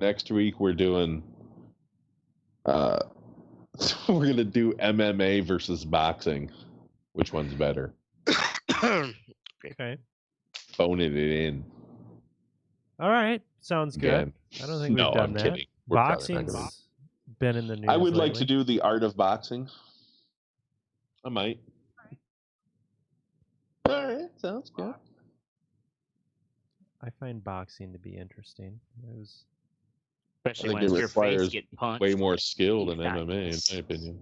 Next week we're doing we're gonna do MMA versus boxing. Which one's better? Okay. Phoning it in. All right. Sounds good. Again. I don't think we've done that. Kidding. Boxing's been in the news. I would lately. like to do the art of boxing. I might. All right, sounds good. I find boxing to be interesting. Especially when it's your face getting punched. Way more skill than MMA, in my opinion.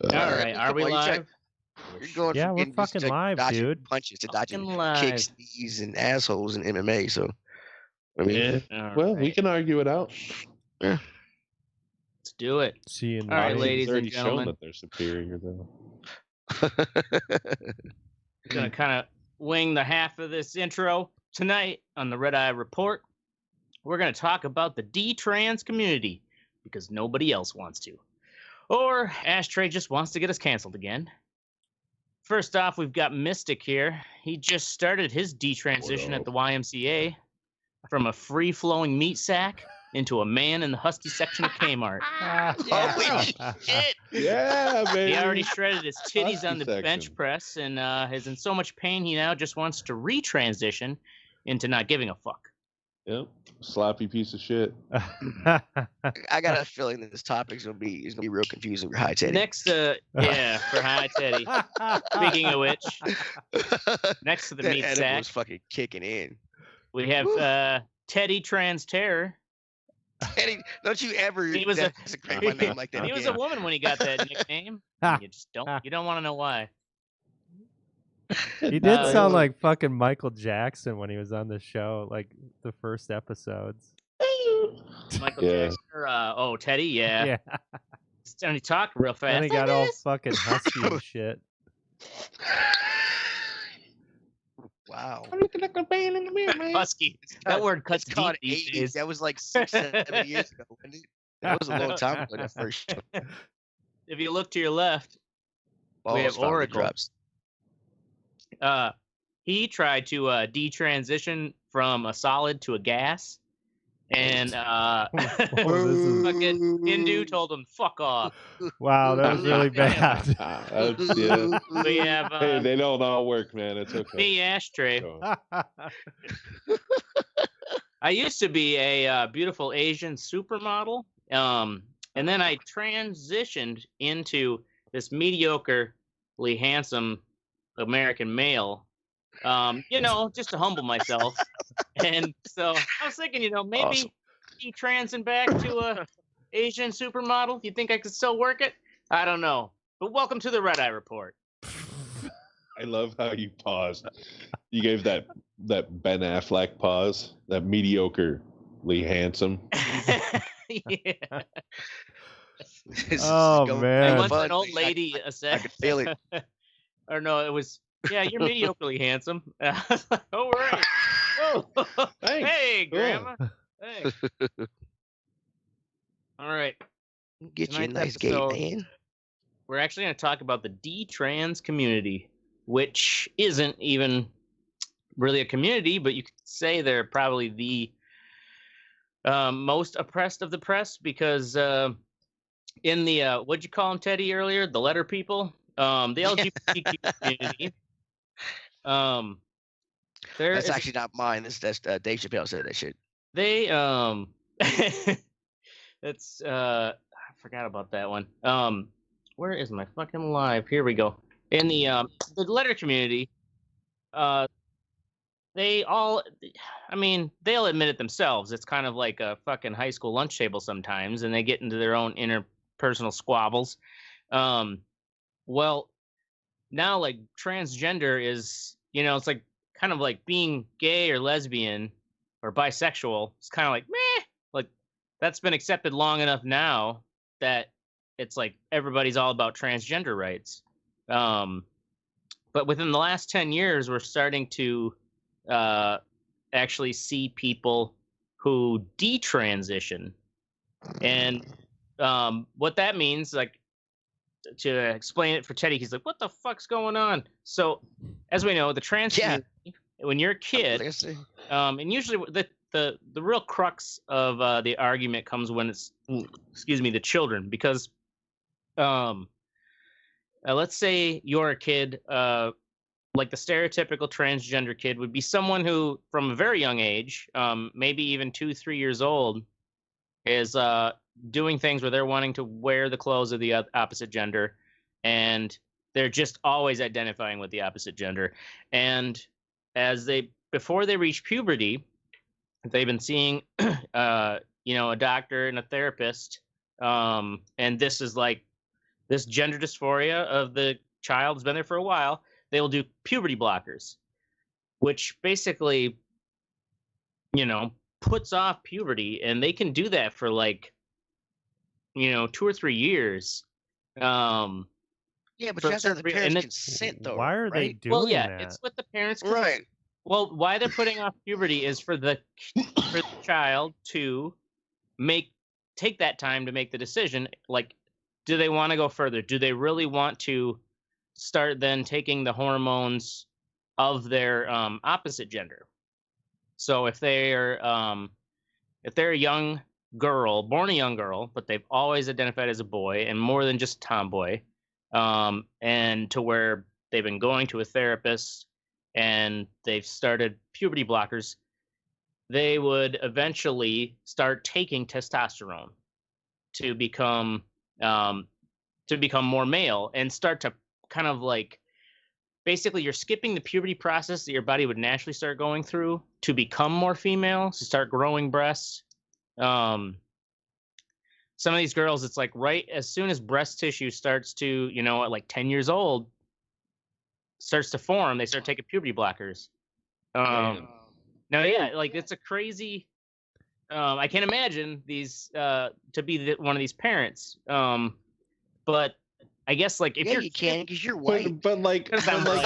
All right, are we live? You're going yeah, from we're fucking live, dude. Punches to dodging kicks, knees, and assholes in MMA. So, I mean, well, we can argue it out. Yeah. Let's do it. See you in the All right, ladies and gentlemen. Shown that they're superior, though. Gonna kind of wing the half of this intro tonight on the Red Eye Report. We're gonna talk about the D-trans community because nobody else wants to, or Ashtray just wants to get us canceled again. First off, we've got Mistic here. He just started his detransition at the YMCA from a free-flowing meat sack into a man in the husky section of Kmart. Holy shit! Yeah, baby. He already shredded his titties Husky on the section. bench press and is in so much pain he now just wants to retransition into not giving a fuck. Yep, sloppy piece of shit. I got a feeling that this topic's gonna be real confusing for High Teddy. Next, yeah, for High Teddy. Speaking of which, next to the meat that sack, was fucking kicking in. we have Teddy Trans Terror. Teddy, don't you ever He was desecrate my name like that He was a woman when he got that nickname. You just don't. You don't want to know why. He did sound like fucking Michael Jackson when he was on the show, like the first episodes. Michael Jackson. Or, Teddy. Yeah. Yeah. And he talked real fast. And he got all fucking husky and shit. Wow. Husky. That word cuts It's called deep these 80s. days. That was like 6-7 years ago. Wasn't it? That was a long time ago. That first show. If you look to your left, we have Balls finally Oracle. drops. He tried to detransition from a solid to a gas, and fucking Hindu told him "fuck off." Wow, that was really bad. We have hey, they don't all work, man. It's okay. me, Ashtray. I used to be a beautiful Asian supermodel, and then I transitioned into this mediocrely handsome American male, just to humble myself. And so I was thinking, maybe Awesome. transing back to a Asian supermodel. You think I could still work it? I don't know. But welcome to the Red Eye Report. I love how you paused. You gave that Ben Affleck pause, that mediocrely handsome. Yeah. Oh, man. I once an old lady said, I could feel it. or no, it was, yeah, you're mediocrely handsome. I was like, oh, right. Oh, Thanks. hey, Cool. Grandma. Hey. All right. Get you a Tonight's nice gate, episode, man. We're actually going to talk about the D-trans community, which isn't even really a community, but you could say they're probably the most oppressed of the press because in the, what'd you call them, Teddy, earlier? The letter people? The LGBTQ community. That's actually not mine. That's Dave Chappelle said that shit. They that's I forgot about that one. Where is my fucking live? Here we go. In the letter community, they all, they'll admit it themselves. It's kind of like a fucking high school lunch table sometimes, and they get into their own interpersonal squabbles. Well, now like transgender is, it's like kind of like being gay or lesbian or bisexual. It's kind of like meh, like that's been accepted long enough now that it's like everybody's all about transgender rights. But within the last 10 years, we're starting to actually see people who detransition. And what that means, like, to explain it for Teddy, he's like, what the fuck's going on? So, as we know, the trans community, when you're a kid, and usually the real crux of the argument comes when it's the children, because let's say you're a kid, like the stereotypical transgender kid would be someone who, from a very young age, maybe even 2-3 years old, is doing things where they're wanting to wear the clothes of the opposite gender, and they're just always identifying with the opposite gender. And before they reach puberty, they've been seeing a doctor and a therapist, and this is like this gender dysphoria of the child has been there for a while. They will do puberty blockers, which basically, puts off puberty, and they can do that for 2 or 3 years. Yeah, but you have to have the parents' consent, though. Why are they right? doing Well, yeah, that? it's with the parents' Right. Well, why they're putting off puberty is for the child to take that time to make the decision. Like, do they want to go further? Do they really want to start then taking the hormones of their opposite gender? So if they're a young girl, born a young girl, but they've always identified as a boy and more than just tomboy, and to where they've been going to a therapist and they've started puberty blockers, they would eventually start taking testosterone to become more male and start to kind of like, basically you're skipping the puberty process that your body would naturally start going through to become more female, to start growing breasts. Some of these girls, it's like right as soon as breast tissue starts to, at like 10 years old, starts to form, they start taking puberty blockers. Now, yeah, like it's a crazy. I can't imagine these to be one of these parents. But I guess like if you can because you're white. But I'm white,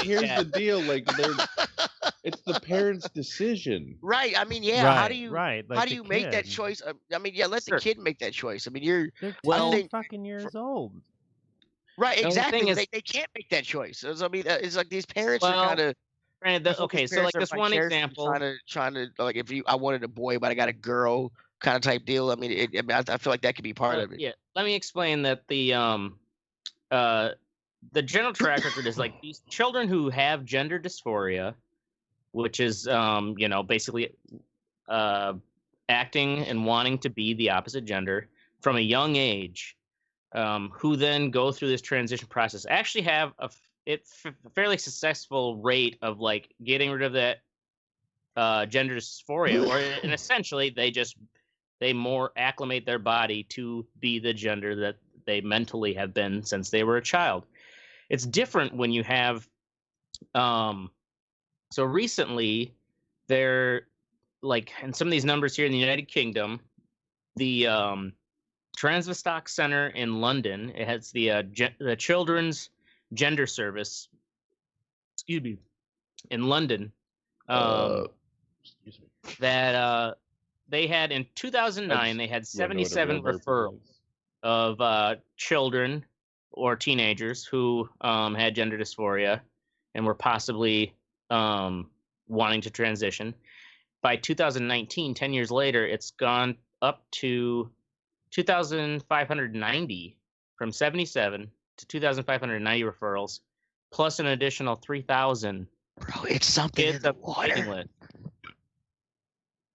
here's yeah. the deal. Like, it's the parents' decision. Right. I mean, yeah. Right, How do you right, like how do the you make that kid. choice? I mean, yeah, let Sure. the kid make that choice. I mean, They're Well, 10 fucking years old. right. The only Exactly. thing is- They can't make that choice. So, I mean, it's like these parents are Well, kind of. granted, okay, so like this one example. Trying to like if I wanted a boy but I got a girl kind of type deal. I mean, I feel like that could be part of it. Yeah, let me explain that the general track record is like these children who have gender dysphoria, which is basically acting and wanting to be the opposite gender from a young age, who then go through this transition process, actually have a fairly successful rate of like getting rid of that gender dysphoria, and essentially they more acclimate their body to be the gender that they mentally have been since they were a child. It's different when you have so recently they're like, and some of these numbers here in the United Kingdom, the Transvestic Center in London, it has the Children's Gender Service, in London, Excuse me. that they had in 2009, they had 77 referrals of children or teenagers who had gender dysphoria and were possibly wanting to transition. By 2019, 10 years later, it's gone up to 2,590, from 77 to 2,590 referrals, plus an additional 3,000. Bro, it's something in the water.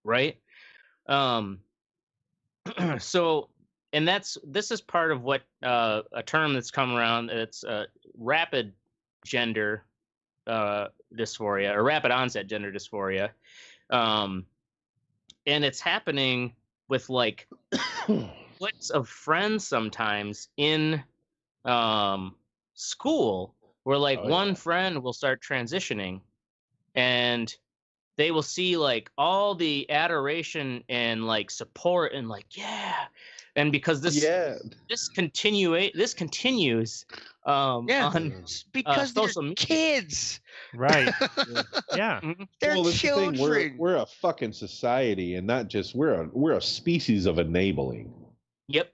Right? So, and this is part of what a term that's come around. It's rapid gender dysphoria, or rapid onset gender dysphoria, and it's happening with like splits of friends sometimes in school, where like one friend will start transitioning, and they will see like all the adoration and like support and like, yeah. And because this continues on because they're social media. kids. Right. Yeah. They're Well, that's the children. thing. We're a fucking society, and not just we're a species of enabling. Yep.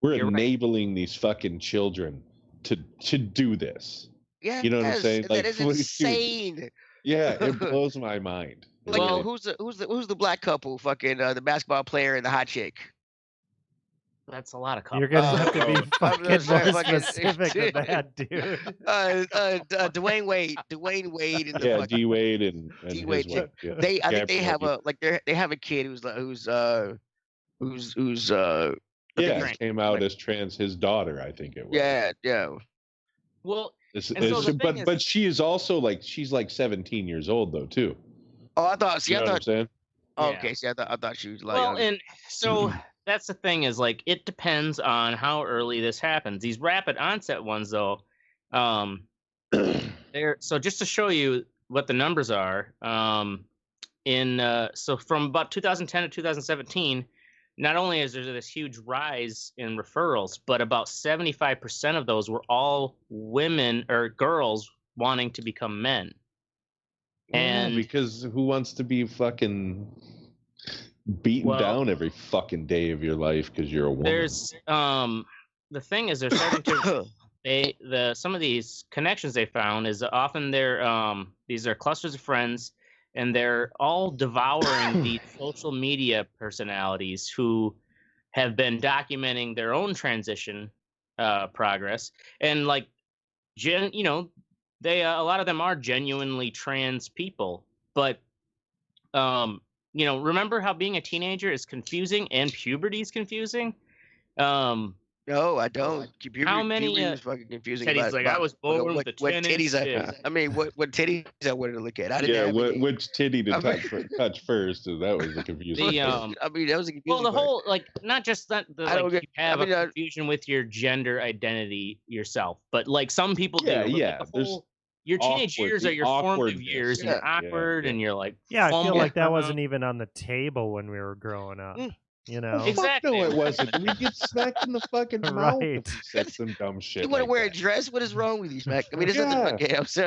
We're You're enabling these fucking children to do this. Yeah, You know what I'm saying? That is dude, insane. Yeah, it blows my mind. They Like, Well- who's the black couple? Fucking the basketball player and the hot chick. That's a lot of You're couples. gonna have to be I'm fucking not sure, more fucking- specific with that, dude. Dwayne Wade and the yeah, fucking D Wade and D his Wade wife. Yeah. I think they have Gabrielle, they have a kid who's yeah, trans. came out as trans. His daughter, I think it was. yeah. Well, It's, And so it's- the thing is- but she is also like she's like 17 years old though too. Oh, I thought. See, You know I what I'm thought. saying? Oh, Yeah. okay. See, I thought she was like. well, and so that's the thing is like it depends on how early this happens. These rapid onset ones, though, they're so just to show you what the numbers are. So from about 2010 to 2017, not only is there this huge rise in referrals, but about 75% of those were all women or girls wanting to become men. And because who wants to be fucking beaten Well, down every fucking day of your life because you're a woman? there's the thing is they're starting to some of these connections they found is often these are clusters of friends, and they're all devouring these social media personalities who have been documenting their own transition progress, and like they a lot of them are genuinely trans people, but remember how being a teenager is confusing and puberty is confusing. No, I don't. How many, Puberty was fucking confusing. Teddy's like, I was born with a what 10 titties. inch I mean, what titties I wanted to look at. I didn't Yeah, have any. which titty to I mean- touch first? And that was the confusing. The, part. I mean, that was a confusing. well, the part. whole like not just that I don't you get- have I mean, a confusion with your gender identity yourself, but like some people Yeah, do. But, yeah, like, there's your teenage awkward- years the are your formative awkwardness, years, and yeah, you're awkward, yeah. and you're like Yeah, I feel fumbling like that around. wasn't even on the table when we were growing up. You know, Fuck Exactly. no, it wasn't. We get smacked in the fucking mouth Right. if we said some dumb shit. You want to like wear a that. dress? What is wrong with you, Smack? I mean, there's Yeah. nothing fucking else.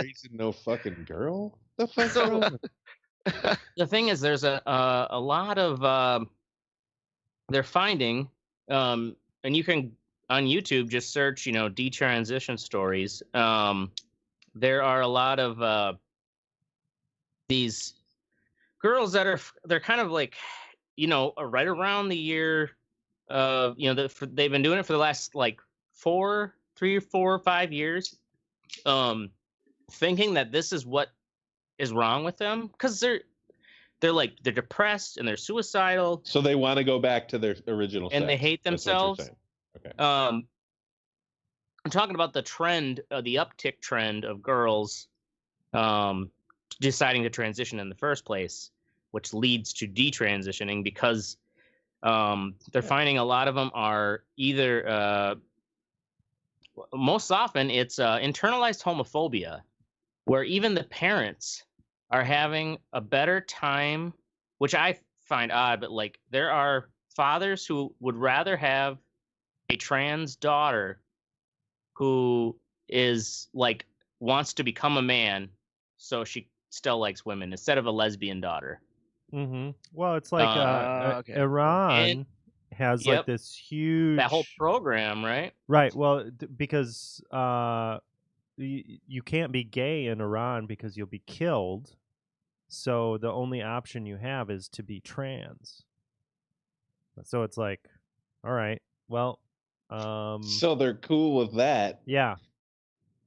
Raising no fucking girl. The fuck So- wrong with- The thing is, there's a lot of they're finding, and you can on YouTube just search, detransition stories. There are a lot of these girls that they're kind of like, right around the year of, they've been doing it for the last like 3 or 4 or 5 years, thinking that this is what is wrong with them because they're depressed and they're suicidal So they want to go back to their original and they sex. hate That's what you're themselves. saying. I'm talking about the trend, the uptick trend of girls deciding to transition in the first place, which leads to detransitioning because they're finding a lot of them are either most often it's internalized homophobia, where even the parents are having a better time, which I find odd, but like there are fathers who would rather have a trans daughter who is like wants to become a man so she still likes women instead of a lesbian daughter. Mm-hmm. Well, it's like okay. Iran has Yep. like this huge That whole program, right? right. Well, because you can't be gay in Iran because you'll be killed. So the only option you have is to be trans. So it's like, all right, well, So they're cool with that, yeah,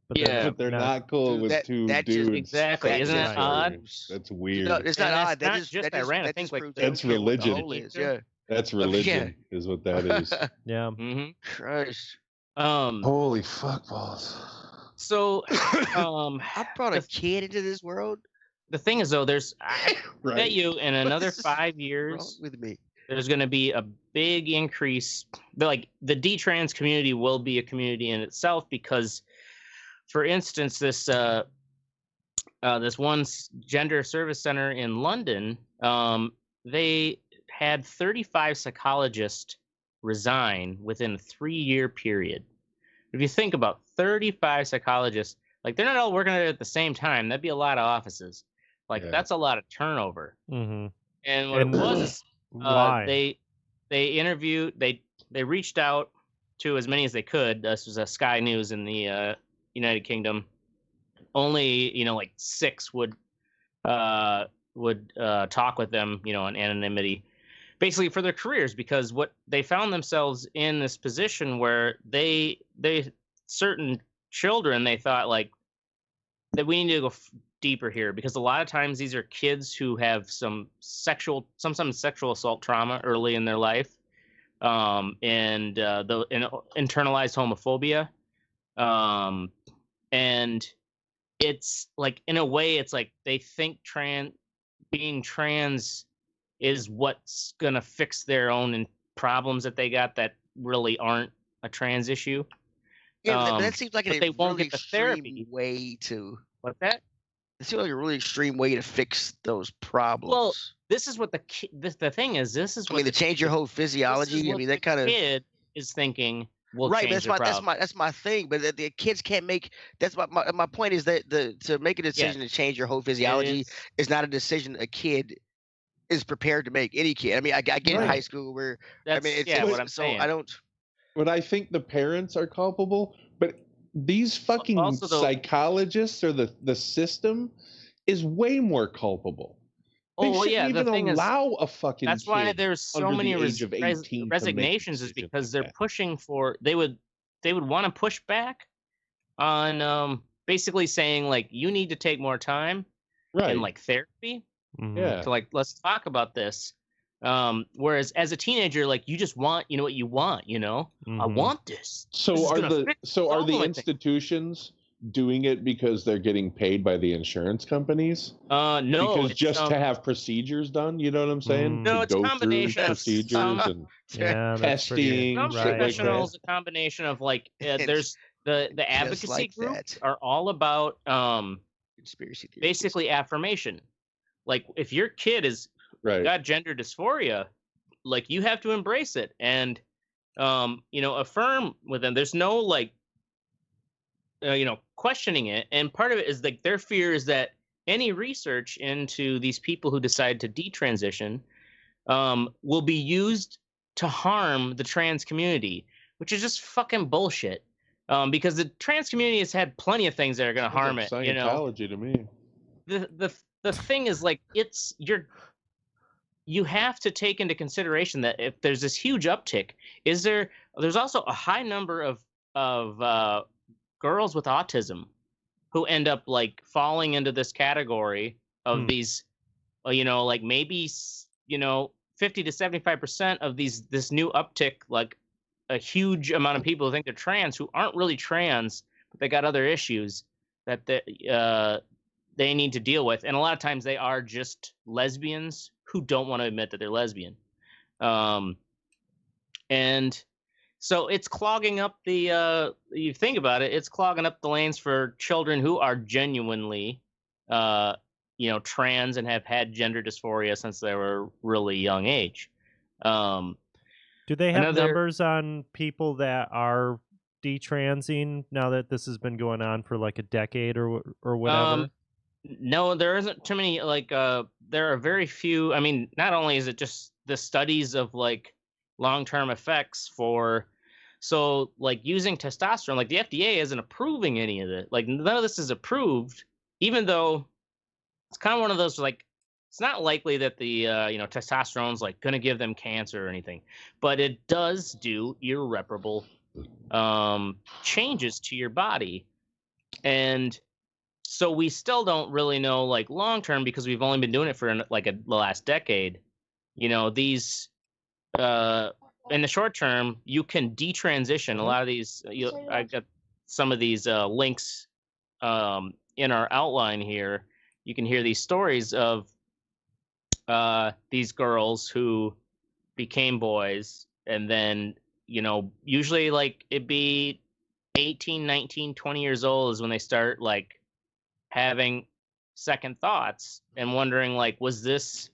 but Yeah. but they're not cool Dude, with that- two that just- dudes. Exactly. fucking Isn't that each other. odd? That's weird. No, it's not And that's odd. not just Iran. I that think, just like, proves that's they don't care what the religion. whole is, Yeah. That's religion, is what that is. yeah. Mm-hmm. Christ. Holy fuck balls. So, I brought a The- kid into this world. the thing is, though, I Right. bet you in another is 5 Wrong years, with me. there's going to be a big increase. Like the D-trans community will be a community in itself because, for instance, this one gender service center in London, they had 35 psychologists resign within a 3-year period. If you think about 35 psychologists, like they're not all working at the same time. That'd be a lot of offices. Like Yeah. that's a lot of turnover. Mm-hmm. And what And it was is why? they interviewed they reached out to as many as they could. This was a Sky News in the United Kingdom. Only like 6 would talk with them, in anonymity, basically for their careers, because what they found themselves in this position where they certain children, they thought like that we need to go deeper here, because a lot of times these are kids who have some sexual assault trauma early in their life, and the internalized homophobia, and it's like, in a way, it's like they think being trans is what's gonna fix their own problems that they got that really aren't a trans issue. Yeah, but that seems like but a they won't really get the extreme therapy. way to. What's that? It seems like a really extreme way to fix those problems. Well, this is what the thing is. This is what to change your whole physiology. I mean, that kind of kid is thinking will right. change That's my thing. But the kids can't make. That's my point is that to make a decision to change your whole physiology is not a decision a kid is prepared to make. Any kid. I mean, I get in high school where it's what I'm saying. I don't. But I think the parents are culpable. But these fucking psychologists or the system is way more culpable. They shouldn't even allow a fucking that's kid why there's so many the age of 18 resignations, is because they're pushing for they would want to push back on basically saying like, you need to take more time and like therapy to like, let's talk about this. Whereas as a teenager, like, you just want, what you want, I want this. So are the institutions doing it because they're getting paid by the insurance companies? No, because just to have procedures done, you know what I'm saying? No, it's a combination of procedures and testing. Some professionals, a combination of like, there's the advocacy groups are all about conspiracy theories. Basically affirmation. Like, if your kid is got gender dysphoria, like, you have to embrace it and affirm with them. There's no like questioning it. And part of it is like their fear is that any research into these people who decide to detransition will be used to harm the trans community, which is just fucking bullshit. Because the trans community has had plenty of things that are going to harm it. Scientology to me. The thing is, like, you have to take into consideration that if there's this huge uptick, there's also a high number of girls with autism who end up like falling into this category of these, like maybe 50 to 75% of this new uptick, like a huge amount of people who think they're trans who aren't really trans, but they got other issues that they need to deal with. And a lot of times they are just lesbians who don't want to admit that they're lesbian. And so it's clogging up you think about it, it's clogging up the lanes for children who are genuinely, trans and have had gender dysphoria since they were really young age. Do they have numbers on people that are detransing now that this has been going on for like a decade or whatever? No, there isn't too many. Like, there are very few. I mean, not only is it just the studies of like long-term effects so like using testosterone, like the FDA isn't approving any of it. Like, none of this is approved, even though it's kind of one of those, like, it's not likely that the testosterone's like going to give them cancer or anything, but it does do irreparable changes to your body. And so we still don't really know, like, long term, because we've only been doing it for like the last decade. These in the short term, you can detransition a lot of these. I got some of these links in our outline here. You can hear these stories of these girls who became boys, and then usually like it'd be 18, 19, 20 years old is when they start like having second thoughts and wondering, like, was this?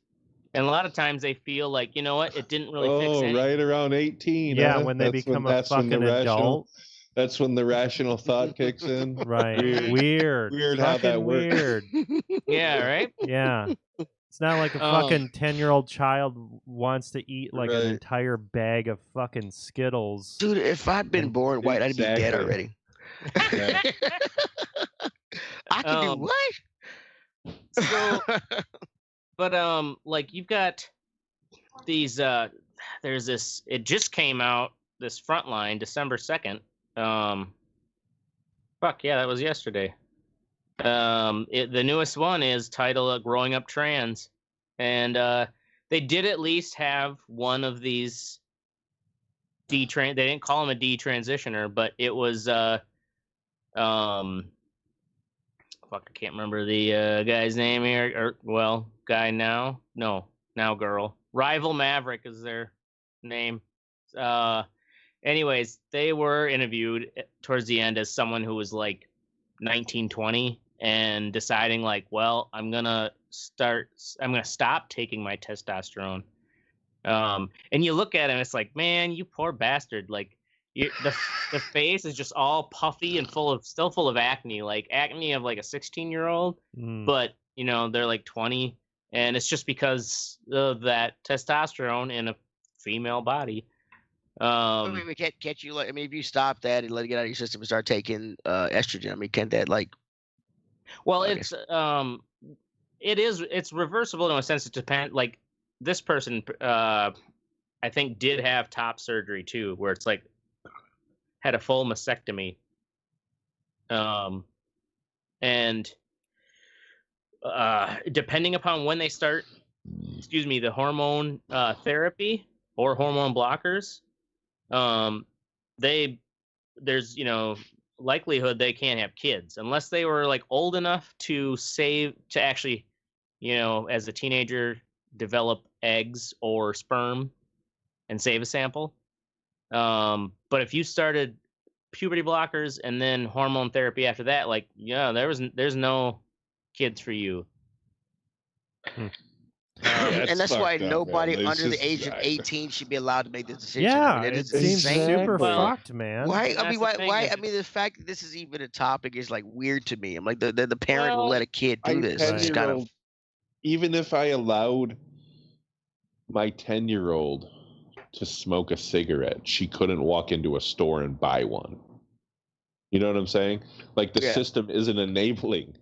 And a lot of times they feel like, you know what, it didn't really fix anything. Right around 18. Yeah, when they become a fucking adult. That's when the rational thought kicks in. Right. Weird how that works. Weird. Yeah, right? Yeah. It's not like a fucking 10-year-old child wants to eat like an entire bag of fucking Skittles. Dude, if I'd been born white, I'd be dead already. I can do what? So But like you've got these. There's this. It just came out. This Frontline, December 2nd. Fuck yeah, that was yesterday. The newest one is titled "Growing Up Trans," and they did at least have one of these They didn't call him a detransitioner, but it was fuck, I can't remember the guy's name here. Guy now, no, now girl. Rival Maverick is their name. Anyways, they were interviewed towards the end as someone who was like 19, 20 and deciding like, well, I'm gonna stop taking my testosterone. And you look at him, it's like, man, you poor bastard. Like the face is just all puffy and still full of acne, like acne of like a 16-year-old, but you know, they're like 20, and it's just because of that testosterone in a female body. Can't you, like, I mean, if you stop that and let it get out of your system and start taking estrogen, I mean, can't that, like? Well, it's reversible in a sense. It depends. Like this person, I think, did have top surgery too, where it's like had a full mastectomy. And depending upon when they start, the hormone therapy or hormone blockers, there's likelihood they can't have kids unless they were like old enough to actually, as a teenager, develop eggs or sperm and save a sample. But if you started puberty blockers and then hormone therapy after that, like, there's no kids for you. And that's why nobody under the age of 18 should be allowed to make this decision. Yeah, I mean, it seems super fucked, man. Why? I mean, why? I mean, the fact that this is even a topic is like weird to me. I'm like, the parent will let a kid do this. It's kind of. Even if I allowed my 10-year-old to smoke a cigarette, she couldn't walk into a store and buy one. You know what I'm saying? Like the system isn't enabling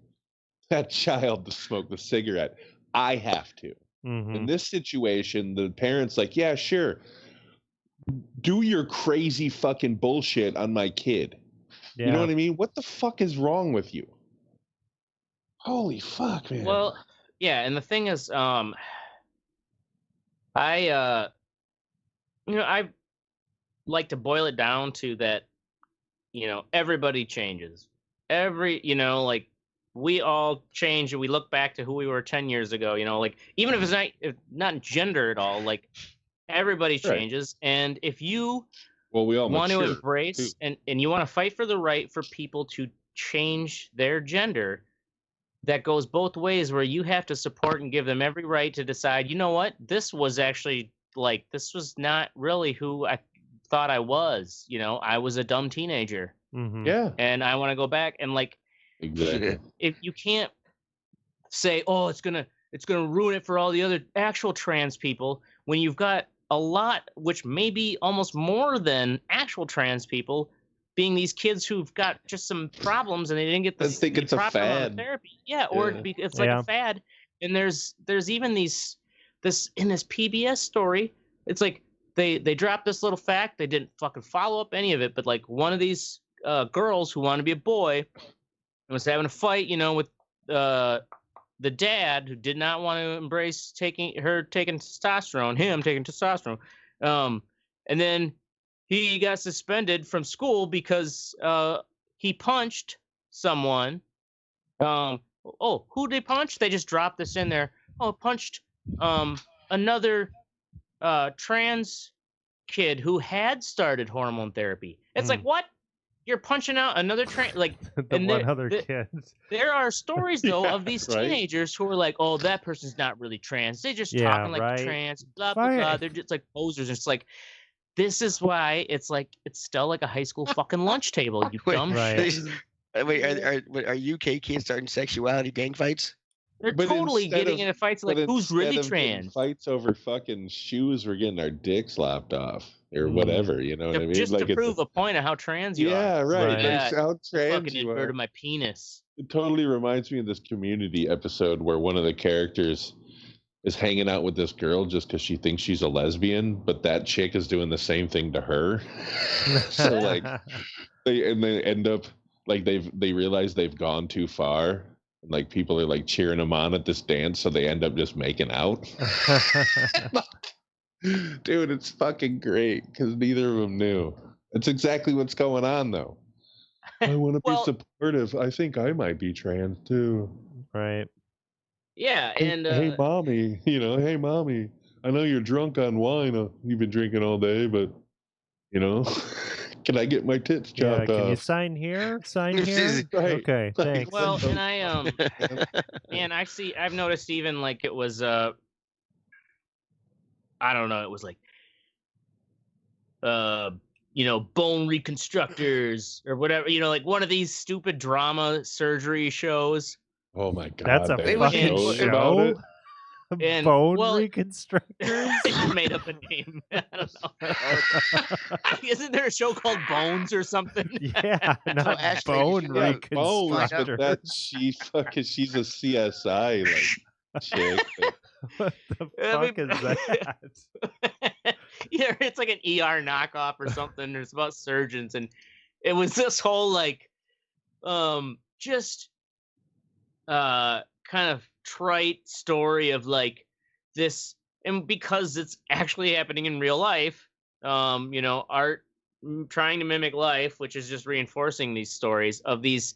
that child to smoke the cigarette. I have to. Mm-hmm. In this situation, the parent's like, yeah, sure. Do your crazy fucking bullshit on my kid. Yeah. You know what I mean? What the fuck is wrong with you? Holy fuck, man. Well, yeah, and the thing is, I like to boil it down to that, everybody changes. Like, we all change and we look back to who we were 10 years ago, like, even if it's not gender at all, like, everybody changes. Right. And if you we all want to embrace and you want to fight for the right for people to change their gender, that goes both ways, where you have to support and give them every right to decide, you know what, this was actually, like, this was not really who I thought I was. I was a dumb teenager. Mm-hmm. Yeah. And I want to go back and, like, exactly. If you can't say, oh, it's gonna ruin it for all the other actual trans people, when you've got a lot, which may be almost more than actual trans people, being these kids who've got just some problems and they didn't get the proper amount of therapy. Yeah, or it's like a fad. And there's even this in this PBS story, it's like they dropped this little fact. They didn't fucking follow up any of it, but like one of these girls who wanted to be a boy was having a fight, with the dad who did not want to embrace taking testosterone. And then he got suspended from school because he punched someone. Who did they punch? They just dropped this in there. Oh, punched another trans kid who had started hormone therapy. It's like, what? You're punching out another kid. There are stories though of these teenagers who are like, "Oh, that person's not really trans. They're just talking like trans, blah blah blah. They're just like posers." And it's like, this is why it's like it's still like a high school fucking lunch table. You dumb shit. Wait, are UK kids starting sexuality gang fights? They're totally getting into fights like who's really trans. Fights over fucking shoes, we're getting our dicks lopped off or whatever. You know what I mean? Just to prove a point of how trans you are. Yeah, right. Yeah, how trans fucking you inverted my penis. It totally reminds me of this Community episode where one of the characters is hanging out with this girl just because she thinks she's a lesbian, but that chick is doing the same thing to her. So like they end up like they realize they've gone too far. And, like people are like cheering them on at this dance, so they end up just making out. Dude, it's fucking great because neither of them knew. That's exactly what's going on, though. I want to be supportive. I think I might be trans too. Right. Yeah, and hey, mommy, hey, mommy. I know you're drunk on wine. You've been drinking all day, but can I get my tits chopped off? Can you sign here? Sign here. Right. Okay, thanks. Well, and I've noticed even like it was I don't know, it was like bone reconstructors or whatever, like one of these stupid drama surgery shows. Oh my god, that's a fucking show. And bone reconstructors. You made up a name. I don't know. Isn't there a show called Bones or something? Yeah, not bone reconstructors. But she's a CSI like chick. What the fuck is that? Yeah, it's like an ER knockoff or something. It's about surgeons, and it was this whole like, kind of trite story of like this, and because it's actually happening in real life, art trying to mimic life, which is just reinforcing these stories of these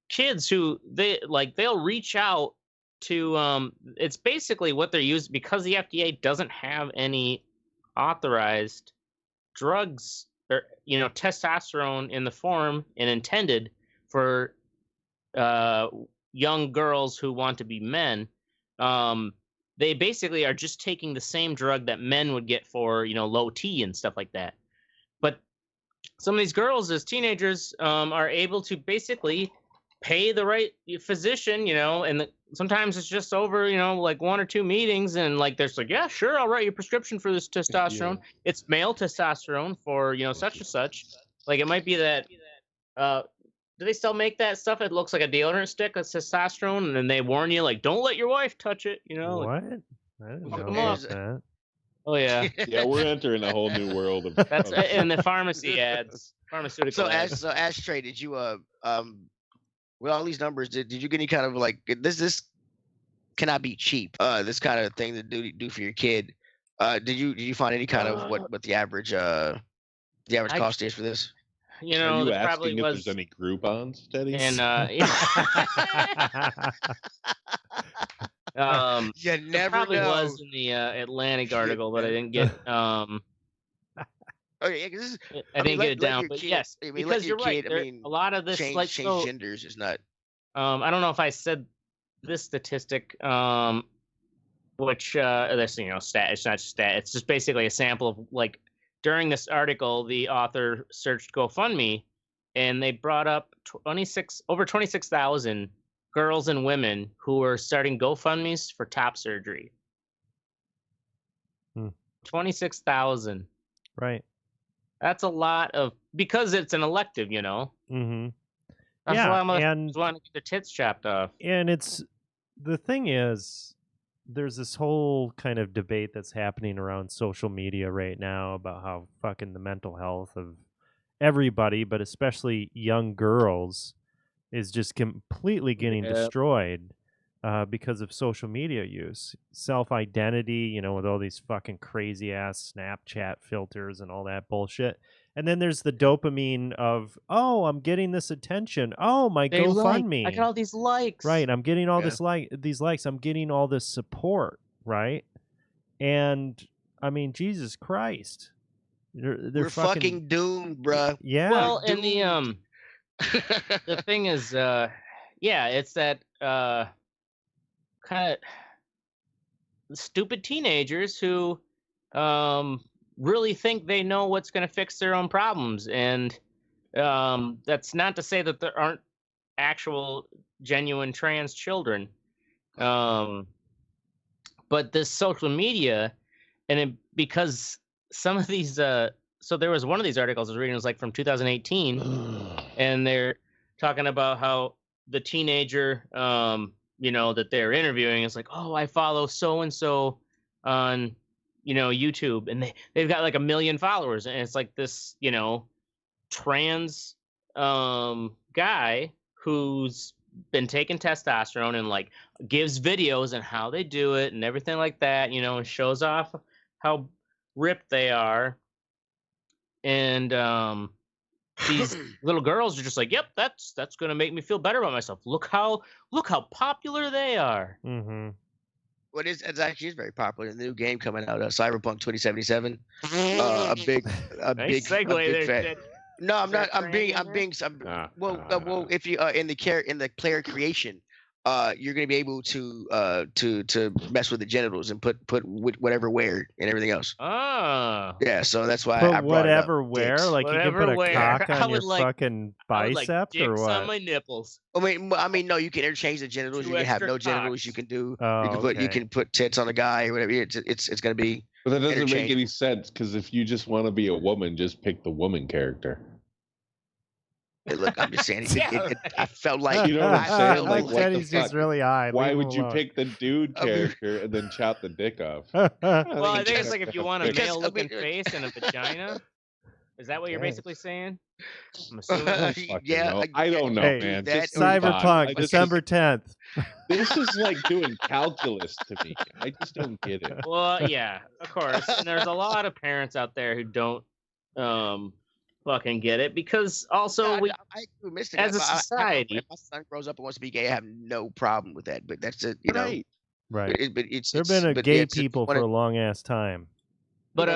kids who they'll reach out to it's basically what they're used, because the FDA doesn't have any authorized drugs or testosterone in the form and intended for young girls who want to be men. They basically are just taking the same drug that men would get for low T and stuff like that. But some of these girls as teenagers are able to basically pay the right physician, and sometimes it's just over, like 1 or 2 meetings, and like there's like, yeah, sure, I'll write you a prescription for this testosterone. Yeah. It's male testosterone for such and such. Like it might be that do they still make that stuff? It looks like a deodorant stick of testosterone, and then they warn you like, don't let your wife touch it. What? Like, I didn't know about that. Oh yeah. Yeah, we're entering a whole new world of that's in the pharmacy ads, pharmaceutical. So Ashtray, did you with all these numbers, did you get any kind of like this cannot be cheap? This kind of thing to do for your kid. Did you find any kind of what the average cost is for this? Are you asking if there's any Groupons, Teddy? And you never probably know. was in the Atlantic article, but I didn't get okay, because I didn't get it down, but yes, because you're right. A lot of this change genders is not. I don't know if I said this statistic, which this stat. It's not stat. It's just basically a sample of like during this article, the author searched GoFundMe, and they brought up over 26,000 girls and women who are starting GoFundMes for top surgery. 26,000. Right. That's a lot because it's an elective, Mm-hmm. That's why I'm wanting to get their tits chopped off. And the thing is, there's this whole kind of debate that's happening around social media right now about how fucking the mental health of everybody, but especially young girls, is just completely getting destroyed because of social media use. Self-identity, with all these fucking crazy-ass Snapchat filters and all that bullshit. And then there's the dopamine of, oh, I'm getting this attention. Oh, my GoFundMe. I got all these likes. Right, I'm getting all these likes. I'm getting all this support, right? And, I mean, Jesus Christ. They're fucking doomed, bruh. Yeah. Well, and the thing is, it's that kind of stupid teenagers who really think they know what's going to fix their own problems, and that's not to say that there aren't actual genuine trans children, but this social media, and because some of these so there was one of these articles I was reading, it was like from 2018, and they're talking about how the teenager that they're interviewing. It's like, oh, I follow so and so on YouTube, and they've got like 1 million followers, and it's like this trans guy who's been taking testosterone and like gives videos on how they do it and everything like that, and shows off how ripped they are. And these little girls are just like, yep, that's going to make me feel better about myself. Look how popular they are. Mm-hmm. Well, it's actually very popular. The new game coming out, Cyberpunk 2077. A big segue there. Fan. No, I'm not. Well, if you in the player creation, you're going to be able to mess with the genitals and put whatever wear and everything else. Oh. Yeah, so that's why put I brought whatever it up. wear, Dicks. like Whatever you can put a wear. cock on your fucking bicep or what? On my nipples. I mean, no, you can interchange the genitals. You can have no genitals. You can do. Oh, you can put tits on a guy or whatever. It's going to be. But that doesn't make any sense because if you just want to be a woman, just pick the woman character. Hey, look, I'm just saying. I felt like you know what I'm saying. Like, what Teddy's the fuck? just really high. Why would you pick the dude character and then chop the dick off? Well, I think it's like if you want a male-looking face and a vagina. Is that what you're basically saying? I'm assuming. Yeah, I don't know, man. Cyberpunk, December 10th. This is like doing calculus to me. I just don't get it. Well, yeah, of course. And there's a lot of parents out there who don't fucking get it because also I Mistic, as a society, if my son grows up and wants to be gay, I have no problem with that. But that's it, Right. There've been gay people for a long ass time. But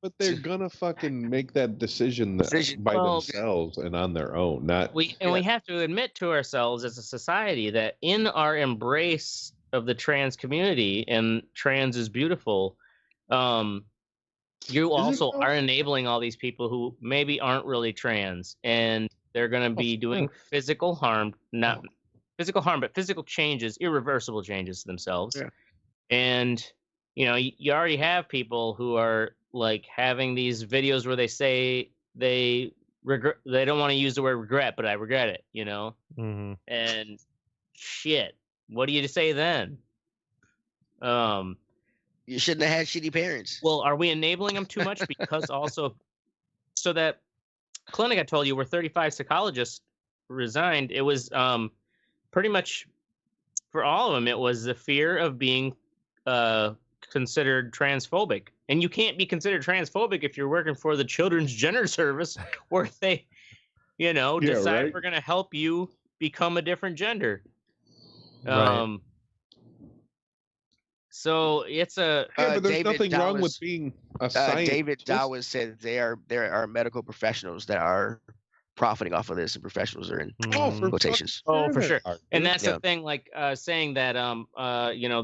but they're gonna fucking make that decision by themselves and on their own. We have to admit to ourselves as a society that in our embrace of the trans community, and trans is beautiful, you also are enabling all these people who maybe aren't really trans, and they're going to be doing physical harm, not physical harm, but physical changes, irreversible changes to themselves. Yeah. And, you already have people who are like having these videos where they say they don't want to use the word regret, but I regret it, Mm-hmm. And shit, what do you say then? You shouldn't have had shitty parents. Well, are we enabling them too much? Because also, so that clinic I told you where 35 psychologists resigned, it was pretty much for all of them, it was the fear of being considered transphobic. And you can't be considered transphobic if you're working for the Children's Gender Service where they, decide we're going to help you become a different gender. Right. So it's a but there's nothing wrong with being a scientist. David Dawes said there are medical professionals that are profiting off of this, and professionals are in quotations. For sure. And that's the thing, like saying that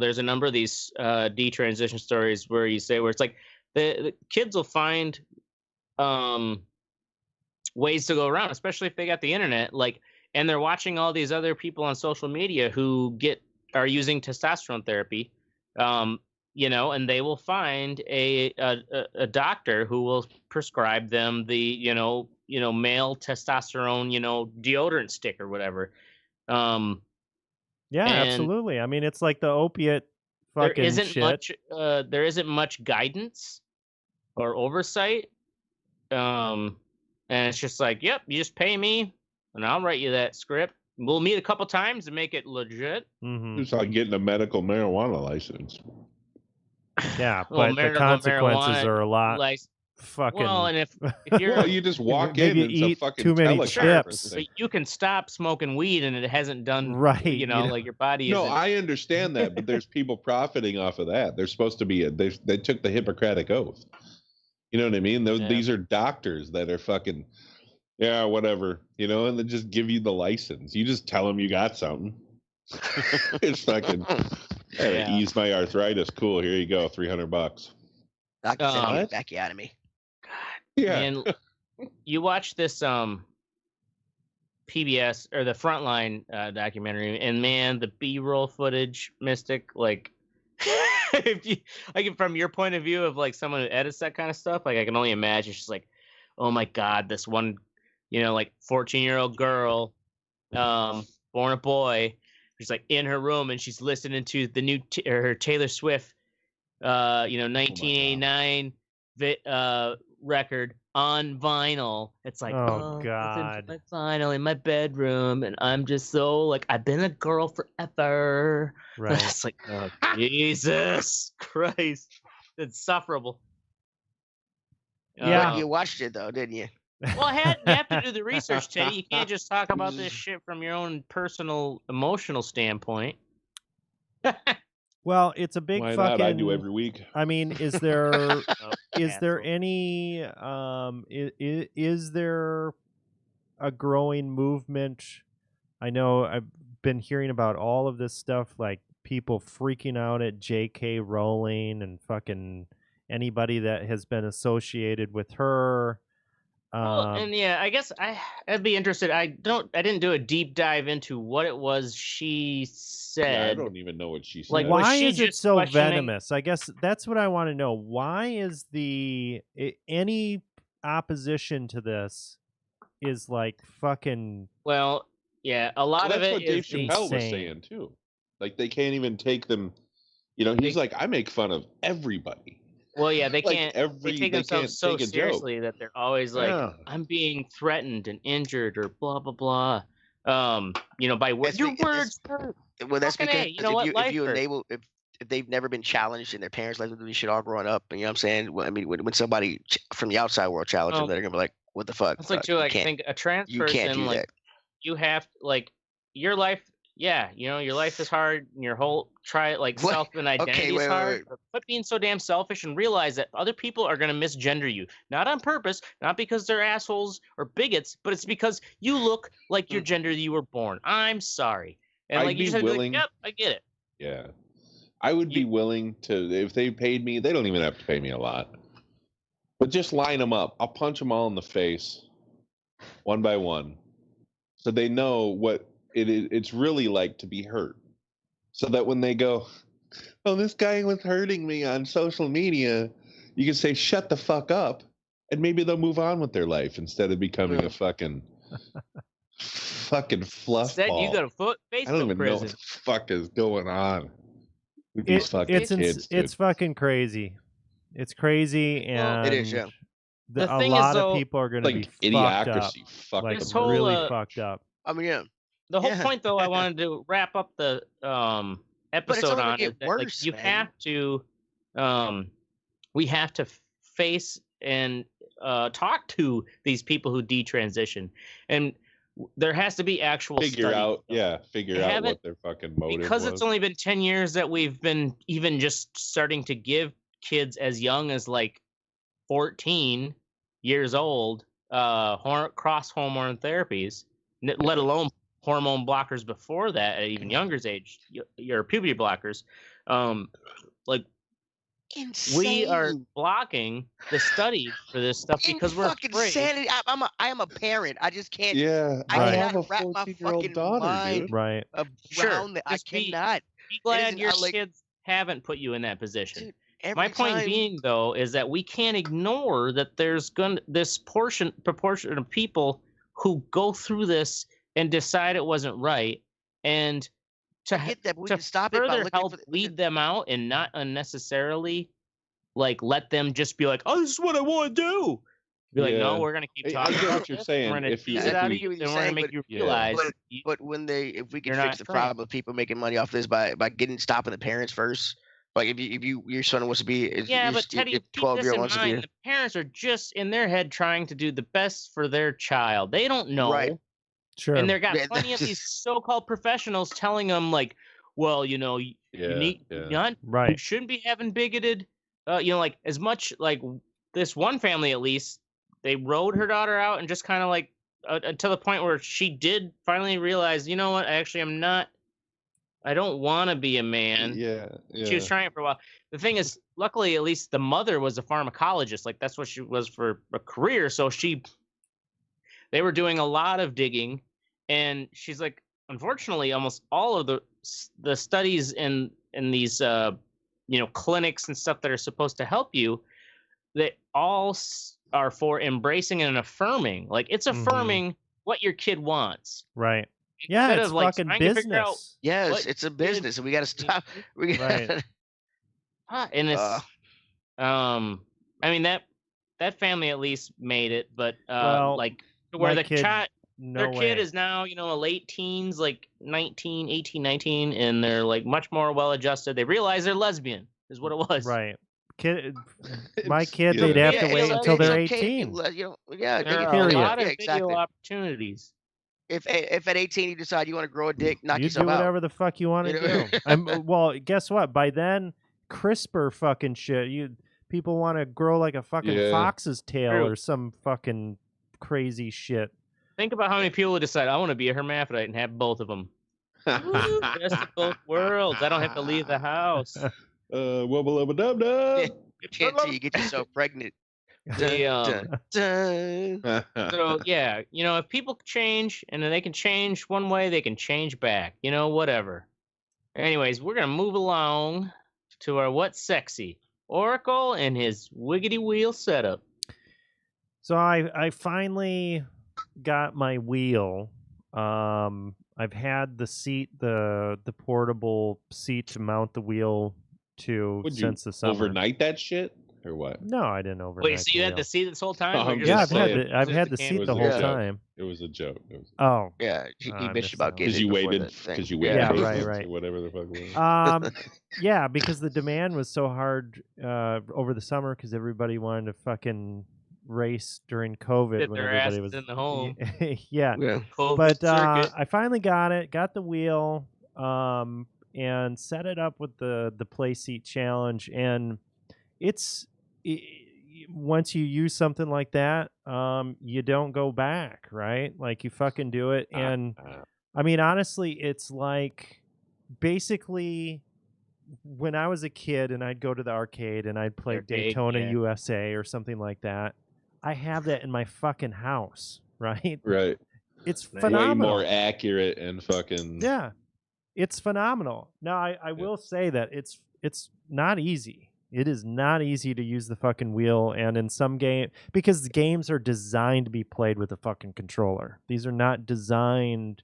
there's a number of these detransition stories where you say where it's like the kids will find ways to go around, especially if they got the internet, like, and they're watching all these other people on social media who are using testosterone therapy. And they will find a doctor who will prescribe them the, male testosterone, deodorant stick or whatever. Yeah, absolutely. I mean, it's like the opiate fucking shit. There isn't much guidance or oversight. And it's just like, yep, you just pay me and I'll write you that script. We'll meet a couple times to make it legit. Mm-hmm. It's like getting a medical marijuana license. Yeah, but the consequences are a lot fucking. Well, and if you're, you just walk in and eat fucking too many chips. But you can stop smoking weed and it hasn't done right. Like your body. No, I understand that, but there's people profiting off of that. They're supposed to be. They took the Hippocratic Oath. You know what I mean? These are doctors that are fucking. Yeah, whatever. And they just give you the license. You just tell them you got something. It's fucking. Hey, ease my arthritis. Cool. Here you go. $300. Doctor said, "Get back out of me." God. Yeah. And you watch this PBS or the Frontline documentary, and man, the B-roll footage, Mistic, like, if you like from your point of view of like someone who edits that kind of stuff, like I can only imagine. She's like, oh my God, this one, like 14-year-old girl, born a boy, she's like in her room and she's listening to the new her Taylor Swift, 1989 record on vinyl. It's like, God, my vinyl in my bedroom, and I'm just so like, I've been a girl forever. Right. It's like, oh, Jesus Christ, it's insufferable. Yeah, you watched it though, didn't you? Well, you have to do the research, Teddy. You can't just talk about this shit from your own personal, emotional standpoint. Well, it's a big fucking. Not? I do every week. I mean, is there is there any is there a growing movement? I know I've been hearing about all of this stuff, like people freaking out at J.K. Rowling and fucking anybody that has been associated with her. Well, and yeah, I guess I'd be interested. I didn't do a deep dive into what it was she said. Yeah, I don't even know what she said. Like, why is it so venomous? I guess that's what I want to know. Why is any opposition to this is like fucking? Well, yeah, a lot of it what Dave Chappelle was saying too. Like they can't even take them. He's like, I make fun of everybody. Well, yeah, they can't. They take themselves so seriously that they're always like, "I'm being threatened and injured," or blah blah blah. By words. Your words hurt. Well, that's because if they've never been challenged in their parents' life, we should all growing up. And you know what I'm saying? Well, I mean, when somebody from the outside world challenges them, they're gonna be like, "What the fuck?" It's like too. Like, I think a trans person, can't do that. You have your life. Yeah, your life is hard, and your whole self and identity is hard. Wait. Quit being so damn selfish and realize that other people are going to misgender you, not on purpose, not because they're assholes or bigots, but it's because you look like your gender you were born. I'm sorry, and you just have to be like, yep, I get it. Yeah, I would be willing to if they paid me. They don't even have to pay me a lot, but just line them up. I'll punch them all in the face, one by one, so they know what it's really like to be hurt, so that when they go, "Oh, this guy was hurting me on social media," you can say, "Shut the fuck up," and maybe they'll move on with their life instead of becoming a fucking fluff Instead, ball. you got a Facebook I don't even know what the fuck is going on with these fucking kids. It's fucking crazy. It's crazy, and it is. Yeah. A lot of people are going to be idiocracy. Fucked up, really fucked up. I mean, yeah. The whole point, though, I wanted to wrap up the episode on is that worse, you have to, we have to face and talk to these people who detransition, and there has to be actual figure out what their fucking motive because was. It's only been 10 years that we've been even just starting to give kids as young as 14 years old cross hormone therapies, let alone hormone blockers before that at even younger age, your puberty blockers. Insane. We are blocking the study for this stuff because we're afraid. Insanity. I am a parent. I just can't. Yeah, I have a wrap my 14-year-old daughter, dude. Right. Around that. I cannot. Be glad your kids haven't put you in that position. Dude, my point being, though, is that we can't ignore that there's this proportion of people who go through this and decide it wasn't right, and to further help lead them out and not unnecessarily let them just be like, "Oh, this is what I want to do." Be like, "No, we're gonna keep talking." I get what you're saying. We're gonna tease it out of you, and we're gonna make you realize. But if we can fix the problem of people making money off this by stopping the parents first. Like if your son wants to be but Teddy, 12-year-old wants to be. The parents are just in their head trying to do the best for their child. They don't know. Right. Sure. And they've got plenty of these so-called professionals telling them well, you shouldn't be having bigoted, as much this one family at least, they rode her daughter out and just kind of to the point where she did finally realize, you know what, actually I don't want to be a man. Yeah. She was trying it for a while. The thing is, luckily, at least the mother was a pharmacologist. That's what she was for a career. So they were doing a lot of digging, and she's like, unfortunately, almost all of the studies in these clinics and stuff that are supposed to help you, they all are for embracing and affirming. It's affirming what your kid wants. Right. Yeah, it's fucking business. Yes, it's a business, and we got to stop. We right. And it's, I mean that family at least made it, but like where the child, their kid is now, late teens, like 19, 18, 19, and they're like much more well-adjusted. They realize they're lesbian, is what it was. Right. My kid, they'd have to wait until they're 18. There are a lot of video opportunities. If at 18 you decide you want to grow a dick, knock yourself out. You do whatever the fuck you want to do. Well, guess what? By then, CRISPR fucking shit. People want to grow like a fucking fox's tail or some fucking crazy shit. Think about how many people would decide, I want to be a hermaphrodite and have both of them. Best of both worlds. I don't have to leave the house. Wubba-lubba-dub-dub. Can't till you get yourself pregnant. So yeah, if people change and they can change one way, they can change back. Whatever. Anyways, we're gonna move along to our What's Sexy. Oracle and his wiggity wheel setup. So I finally got my wheel. I've had the seat, the portable seat to mount the wheel to since the summer. Overnight that shit or what? No, I didn't overnight. Wait, so you had the seat this whole time? Yeah, I've had the seat the whole time. It was a joke. Oh, yeah, you bitched about getting because you waited right. Whatever the fuck it was. Yeah, because the demand was so hard over the summer because everybody wanted to fucking race during COVID when everybody was in the home. yeah. But I finally got the wheel, and set it up with the play seat challenge, and once you use something like that, you don't go back, right? Like you fucking do it, and I mean honestly, it's like basically when I was a kid and I'd go to the arcade and I'd play Daytona USA or something like that. I have that in my fucking house, right? Right. It's phenomenal. Way more accurate and fucking... Yeah. It's phenomenal. Now, I will say that it's not easy. It is not easy to use the fucking wheel, and in some because the games are designed to be played with a fucking controller. These are not designed...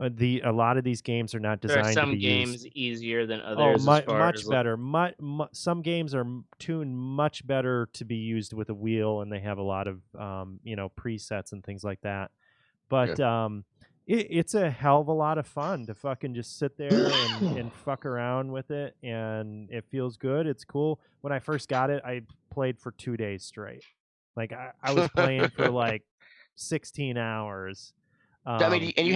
a lot of these games are not designed to be used. There are some games easier than others. Much better. Some games are tuned much better to be used with a wheel, and they have a lot of presets and things like that. But it's a hell of a lot of fun to fucking just sit there and fuck around with it, and it feels good. It's cool. When I first got it, I played for 2 days straight. Like I was playing for like 16 hours. I mean, and you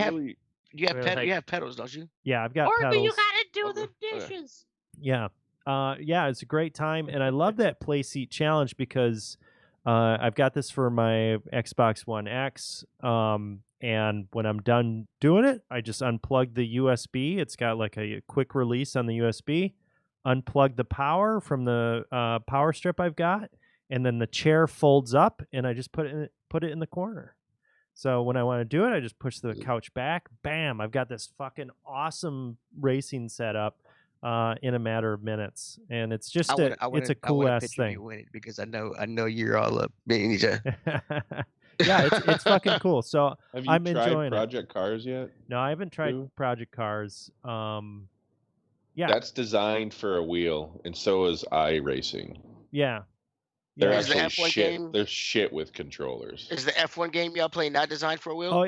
have pedals, don't you? Yeah, I've got pedals. Or you gotta do the dishes. Yeah. It's a great time, and I love that play seat challenge because I've got this for my Xbox One X, and when I'm done doing it, I just unplug the USB. It's got like a quick release on the USB, unplug the power from the power strip I've got, and then the chair folds up, and I just put it in the corner. So when I want to do it, I just push the couch back. Bam! I've got this fucking awesome racing setup in a matter of minutes, and it's just it's a cool ass thing. Because I know you're all up. Yeah, it's fucking cool. So I'm enjoying Project Cars yet? No, I haven't tried Project Cars. Yeah, that's designed for a wheel, and so is iRacing. Yeah. They're actually shit. They're shit with controllers. Is the F1 game y'all play not designed for a wheel? Oh,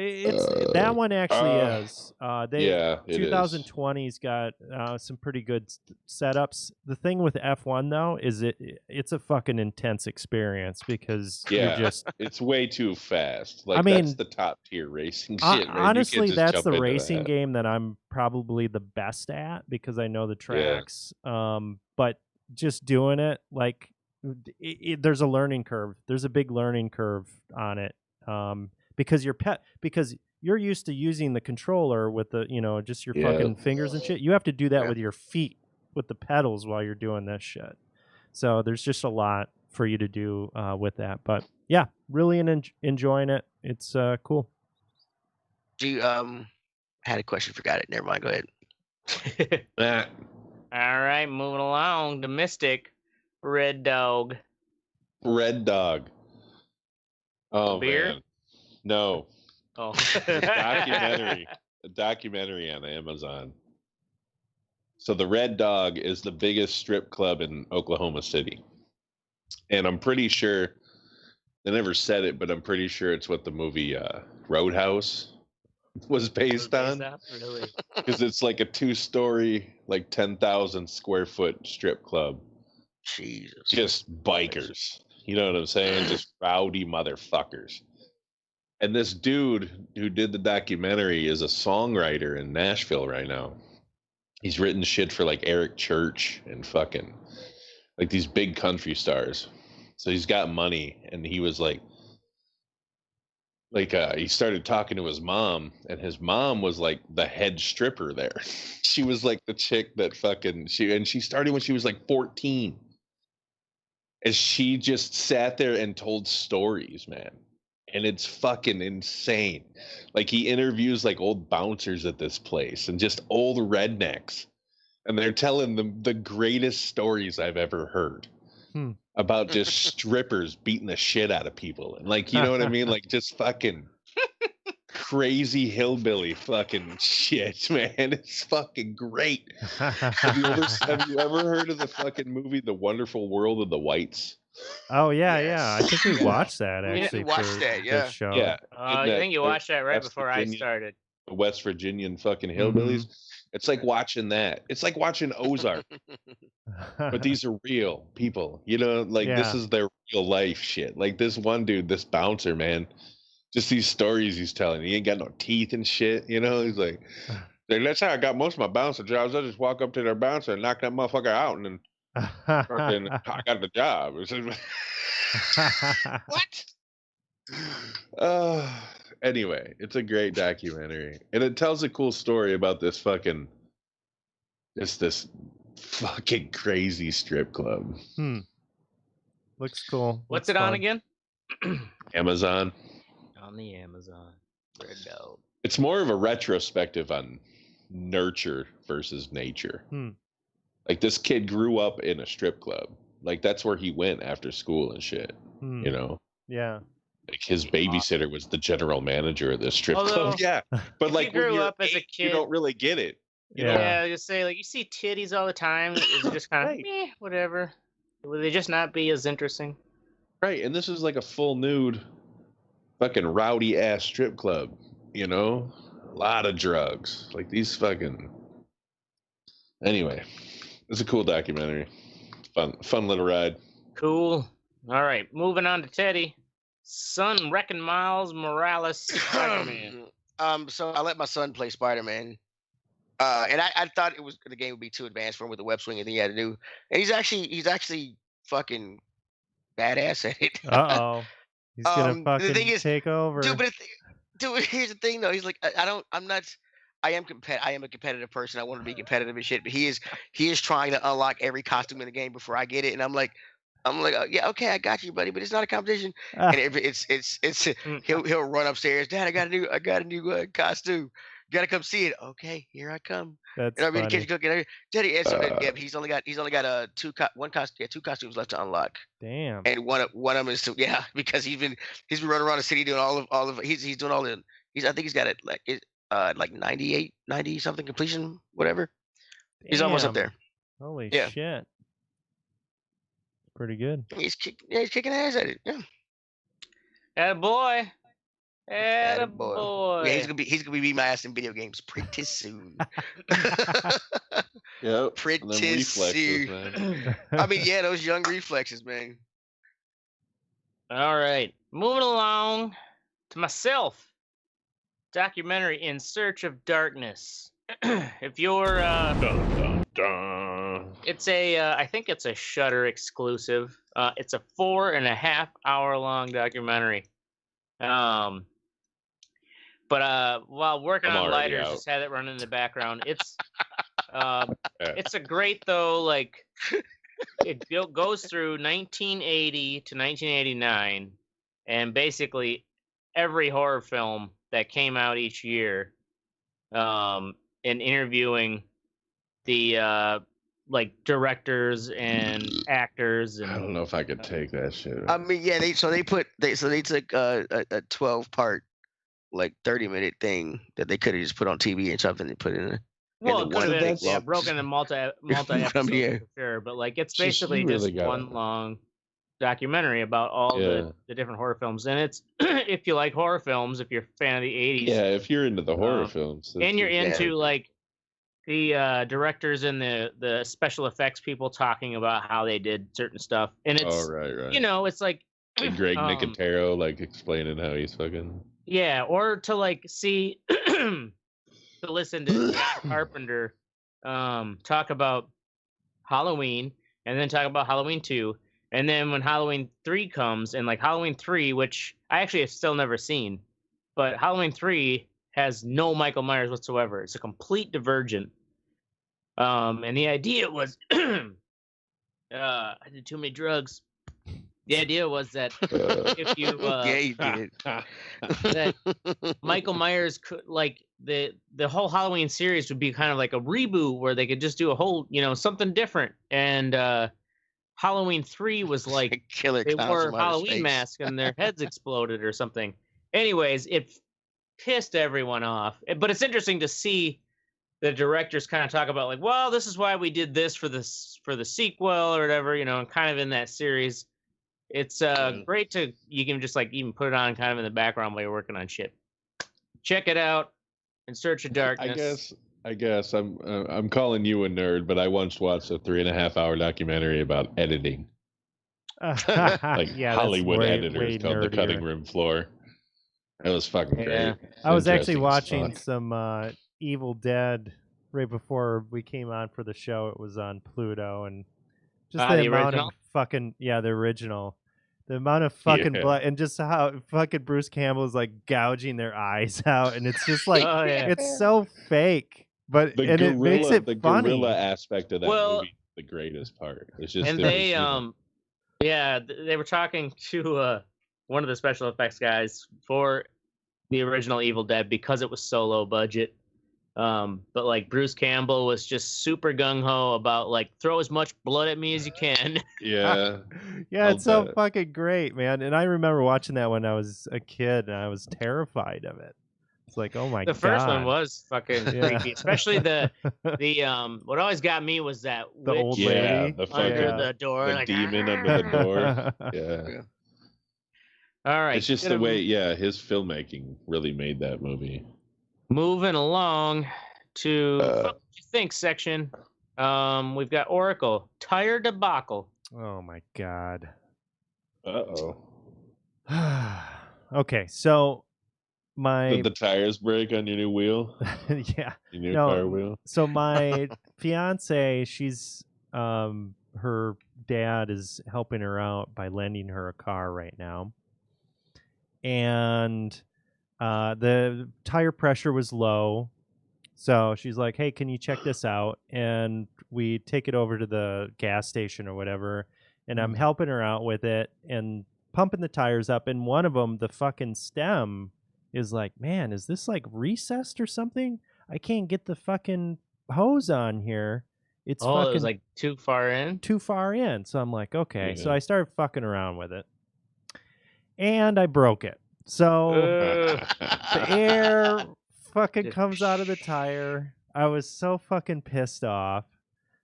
that one actually is. 2020's got some pretty good setups. The thing with F1 though is it's a fucking intense experience because it's way too fast. Like, I mean, that's the top tier racing shit. Right? Honestly, that's the racing game that I'm probably the best at because I know the tracks. Yeah. But just doing it like. There's a learning curve. There's a big learning curve on it because you're used to using the controller with the just your fucking fingers and shit. You have to do that with your feet with the pedals while you're doing this shit. So there's just a lot for you to do with that. But yeah, really enjoying it. It's cool. Do you had a question? Forgot it. Never mind. Go ahead. All right, moving along to Mistic. Red Dog. Oh, beer? Man. No. Oh, a documentary on Amazon. So the Red Dog is the biggest strip club in Oklahoma City, and I'm pretty sure they never said it, but I'm pretty sure it's what the movie Roadhouse was based on. Really? Because it's like a 2-story, like 10,000 square foot strip club. Jesus. Just bikers. You know what I'm saying? Just rowdy motherfuckers. And this dude who did the documentary is a songwriter in Nashville right now. He's written shit for like Eric Church and fucking like these big country stars. So he's got money, and he was like he started talking to his mom, and his mom was like the head stripper there. She was like the chick that she started when she was like 14. And she just sat there and told stories, man. And it's fucking insane. Like he interviews like old bouncers at this place and just old rednecks. And they're telling them the greatest stories I've ever heard about just strippers beating the shit out of people. And like, you know what I mean? Like just fucking crazy hillbilly fucking shit, man. It's fucking great. Have you ever heard of the fucking movie The Wonderful World of the Whites? Oh yeah, yeah. I think we watched that actually. We watched that, yeah. This show. Yeah. I think you watched that right before I started. The West Virginian fucking hillbillies. It's like watching that. It's like watching Ozark. But these are real people. You know, like this is their real life shit. Like this one dude, this bouncer, man. Just these stories he's telling. He ain't got no teeth and shit. You know, he's like, that's how I got most of my bouncer jobs. I just walk up to their bouncer and knock that motherfucker out, and then fucking, I got the job. What? Anyway, it's a great documentary, and it tells a cool story about this fucking crazy strip club. Looks cool. What's it on again? Amazon. On the Amazon. Red Dog. It's more of a retrospective on nurture versus nature. Like this kid grew up in a strip club. Like that's where he went after school and shit. You know? Yeah. Like his babysitter was the general manager of this strip club. Yeah. But like when you grew up as a kid, you don't really get it. Yeah, you say like you see titties all the time. It's just kind of whatever. Would they just not be as interesting? Right, and this is like a full nude fucking rowdy ass strip club, you know? A lot of drugs. Like these fucking Anyway, it's a cool documentary. Fun little ride. Cool. All right, moving on to Teddy. Son wrecking Miles Morales Spider-Man. So I let my son play Spider-Man. And I thought the game would be too advanced for him with the web swing and thing he had to do. And he's actually fucking badass at it. He's gonna fucking take over. Dude, here's the thing though. He's like, I am a competitive person. I want to be competitive and shit. But he is trying to unlock every costume in the game before I get it. And I'm like, oh, yeah, okay, I got you, buddy. But it's not a competition. And he'll run upstairs. Dad, I got a new costume. You gotta come see it. Okay, here I come. That's funny. The kids cooking. Daddy, he's only got two costumes left to unlock. Damn. And one of them is because he's been running around the city doing all of he's doing all the I think he's got it like 90 something completion, whatever. Damn. He's almost up there. Holy shit. Pretty good. He's kicking ass at it. Yeah. Attaboy. Attaboy. Yeah, he's gonna be beating my ass in video games pretty soon. Yep. Pretty soon. I mean, yeah, those young reflexes, man. All right, moving along to myself. Documentary In Search of Darkness. If you're it's I think it's a Shudder exclusive. It's a 4.5 hour long documentary. But while working on lighters, just had it running in the background. It's it's a great though. Like it goes through 1980 to 1989, and basically every horror film that came out each year, and interviewing the like directors and actors. And I don't know if I could take that shit. I mean, yeah, they took a 12-part like 30-minute thing that they could have just put on TV and something and put in it. Well, it could have been broken in multi episodes yeah. for sure, but like it's basically just one long documentary about all the different horror films, and it's if you like horror films, if you're a fan of the 80s, if you're into the horror films, and you're into like the directors and the special effects people talking about how they did certain stuff, and it's you know, it's like Greg Nicotero like explaining how he's fucking or to like see to listen to Carpenter talk about Halloween and then talk about Halloween 2. And then when Halloween 3 comes, and like Halloween 3, which I actually have still never seen, but Halloween 3 has no Michael Myers whatsoever. It's a complete divergent. And the idea was, I did too many drugs. The idea was that if you, you did. that Michael Myers could, like the whole Halloween series would be kind of like a reboot where they could just do a whole, something different. And Halloween 3 was like they wore Halloween masks and their heads exploded or something. Anyways, it pissed everyone off. But it's interesting to see the directors kind of talk about like, well, this is why we did this for the sequel or whatever, and kind of in that series. It's great you can just like even put it on kind of in the background while you're working on shit. Check it out. In Search of Darkness. I guess I'm calling you a nerd, but I once watched a 3.5-hour documentary about editing. Hollywood editors called The Cutting Room Floor. It was fucking great. I was actually watching some Evil Dead right before we came on for the show. It was on Pluto, and just the amount original? of fucking the original. The amount of fucking blood, and just how fucking Bruce Campbell is like gouging their eyes out, and it's just like it's so fake. But it makes it the funny. The gorilla aspect of that movie is the greatest part. It's just and they they were talking to one of the special effects guys for the original Evil Dead because it was so low budget. But like Bruce Campbell was just super gung-ho about like throw as much blood at me as you can. Yeah. It's so fucking great, man. And I remember watching that when I was a kid and I was terrified of it. It's like, oh my god. The first one was fucking creepy, especially the what always got me was that the witch old lady under the door, the like, demon under the door. Yeah. All right. It's just the way, his filmmaking really made that movie. Moving along to what you think section. We've got Oracle tire debacle. Oh my god. Uh-oh. Okay, so did the tires break on your new wheel? Yeah. Your new car wheel? So my fiance, she's her dad is helping her out by lending her a car right now. And the tire pressure was low. So she's like, hey, can you check this out? And we take it over to the gas station or whatever. And I'm helping her out with it and pumping the tires up. And one of them, the fucking stem is like, man, is this like recessed or something? I can't get the fucking hose on here. It's fucking it was like too far in? Too far in. So I'm like, okay. Yeah. So I started fucking around with it. And I broke it. So the air fucking comes out of the tire. I was so fucking pissed off.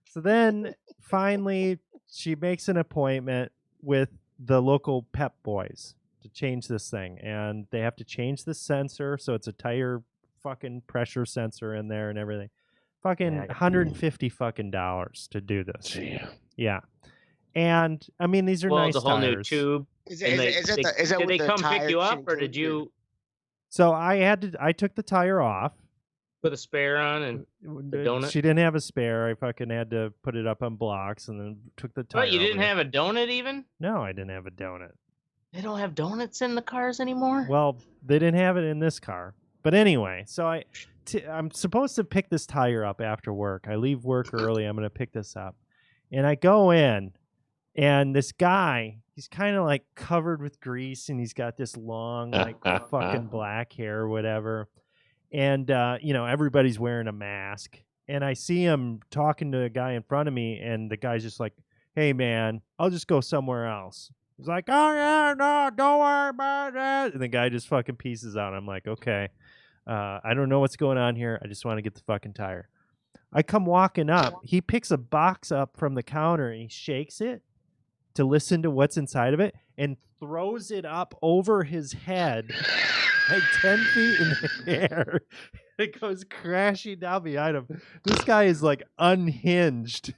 So then finally she makes an appointment with the local Pep Boys to change this thing. And they have to change the sensor. So it's a tire fucking pressure sensor in there and everything. Fucking $150 fucking dollars to do this. Yeah. And I mean, these are nice tires. Well, the whole new tube. Did they come pick you up, or did you? So I took the tire off. Put a spare on and the donut. She didn't have a spare. I fucking had to put it up on blocks and then took the tire. What, you didn't have a donut even? No, I didn't have a donut. They don't have donuts in the cars anymore? Well, they didn't have it in this car. But anyway, so I'm supposed to pick this tire up after work. I leave work early. I'm going to pick this up. And I go in, and this guy, he's kind of like covered with grease, and he's got this long, like fucking black hair or whatever. And, everybody's wearing a mask. And I see him talking to a guy in front of me, and the guy's just like, hey, man, I'll just go somewhere else. He's like, oh yeah, no, don't worry about it. And the guy just fucking pieces out. I'm like, okay, I don't know what's going on here. I just want to get the fucking tire. I come walking up. He picks a box up from the counter and he shakes it to listen to what's inside of it and throws it up over his head like 10 feet in the air. It goes crashing down behind him. This guy is like unhinged.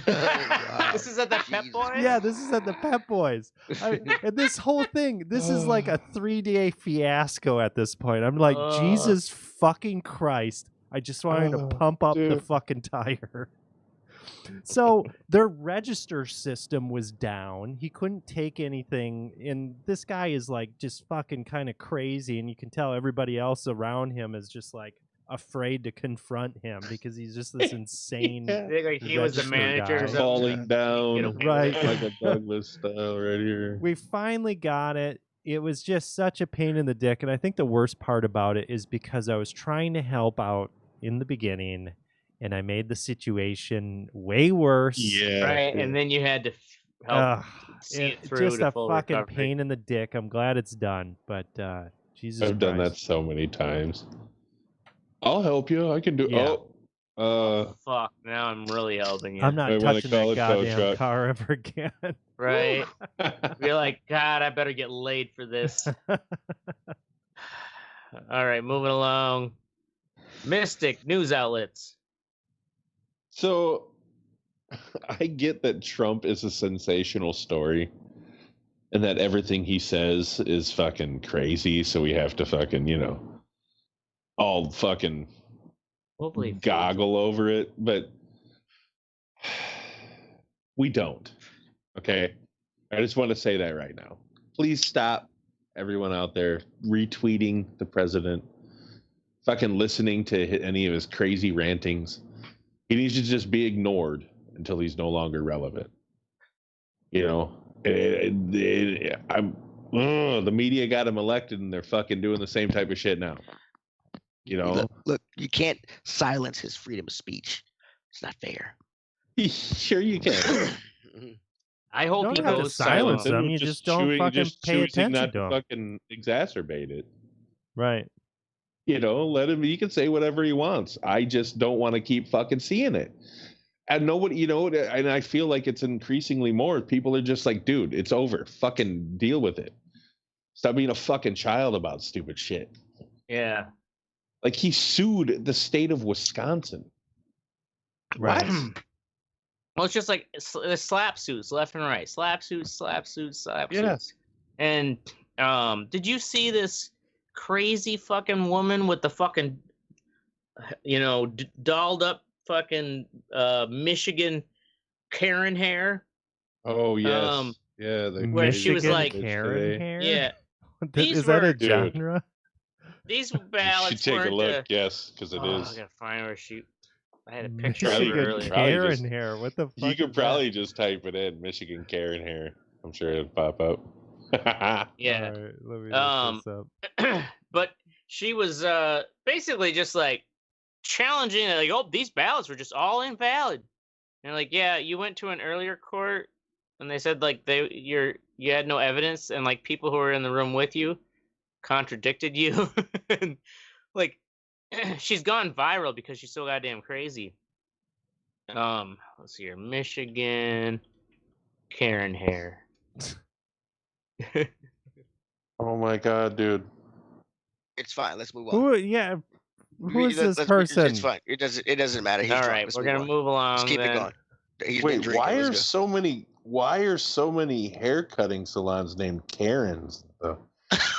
Wow. This is at the Pep Boys? Yeah, this is at the Pep Boys. And this whole thing, this is like a 3-day fiasco at this point. I'm like, Jesus fucking Christ. I just wanted to pump up the fucking tire. So their register system was down. He couldn't take anything. And this guy is like just fucking kind of crazy. And you can tell everybody else around him is just like afraid to confront him because he's just this insane. Like he was the manager falling down, right? Like a Douglas style right here. We finally got it. It was just such a pain in the dick. And I think the worst part about it is because I was trying to help out in the beginning and I made the situation way worse. Yeah. Right. And then you had to help see it through. Just a fucking recovery. Pain in the dick. I'm glad it's done. But Jesus I've done that so many times. I'll help you. I can do fuck. Now I'm really helping you. I'm not touching that goddamn car ever again. Right. You're like, God, I better get laid for this. All right, moving along. Mistic news outlets. So I get that Trump is a sensational story and that everything he says is fucking crazy. So we have to fucking, all fucking goggle over it. But we don't. Okay. I just want to say that right now. Please stop everyone out there retweeting the president, fucking listening to any of his crazy rantings. He needs to just be ignored until he's no longer relevant. The media got him elected and they're fucking doing the same type of shit now. Look, you can't silence his freedom of speech. It's not fair. Sure you can. I hope he goes silence him. You just don't fucking pay attention not to him. Fucking exacerbate it. Right. Let him. He can say whatever he wants. I just don't want to keep fucking seeing it. And nobody, and I feel like it's increasingly more. People are just like, dude, it's over. Fucking deal with it. Stop being a fucking child about stupid shit. Yeah. Like he sued the state of Wisconsin. Right. Well, it's just like slap suits left and right. Slap suits, slap suits, slap suits. And did you see this crazy fucking woman with the fucking, dolled up fucking Michigan Karen hair? Oh, yes. Where she was like, Karen hair? Yeah. Is that a genre? These ballots. You should take a look, yes, because it is. I gotta find where I had a picture of Michigan her earlier. Karen hair. What the fuck? You could probably just type it in, Michigan Karen hair. I'm sure it'll pop up. Yeah. All right, let me look this up. But she was basically just like challenging, like, oh, these ballots were just all invalid. And like, yeah, you went to an earlier court and they said like you had no evidence and like people who were in the room with you contradicted you. And like she's gone viral because she's so goddamn crazy. Let's see here. Michigan Karen hair. Oh my god, dude. It's fine. Let's move on. Who is this person? It's fine. It doesn't matter. He's all right, we're gonna move along. Just keep it going. Wait, why are so many hair cutting salons named Karens?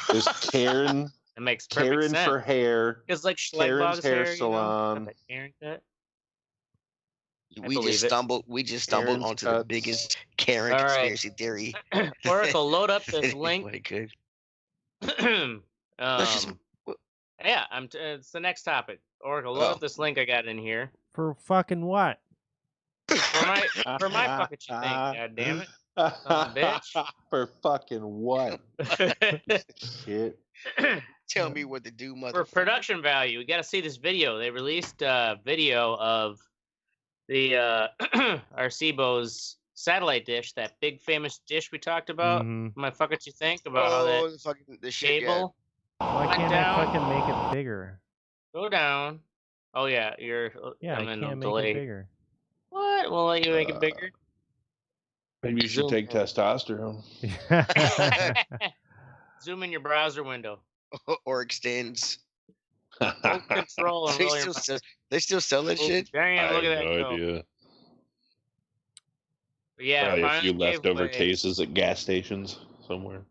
There's Karen. It makes perfect Karen sense. for hair. It's like Karen's hair salon. Karen cut. We just stumbled Karen's onto cuts. the biggest Karen conspiracy theory. Oracle, load up this link. It's the next topic. Oracle, load up this link I got in here. For fucking what? For my fucking thing, god damn it. Bitch. For fucking what? Shit. Tell me what to do, motherfucker. For production value, we got to see this video. They released a video of the Arcebo's satellite dish, that big famous dish we talked about. My fuck what you think about how that the shit, cable Why went can't down? I fucking make it bigger? Go down. Oh yeah, you're I can't make it bigger. What? We'll let you make it bigger. Maybe you should take testosterone. Zoom in your browser window. Or extends. Hold control and they still sell that shit? Damn, look at that. No idea. But yeah, probably a few leftover cases at gas stations somewhere.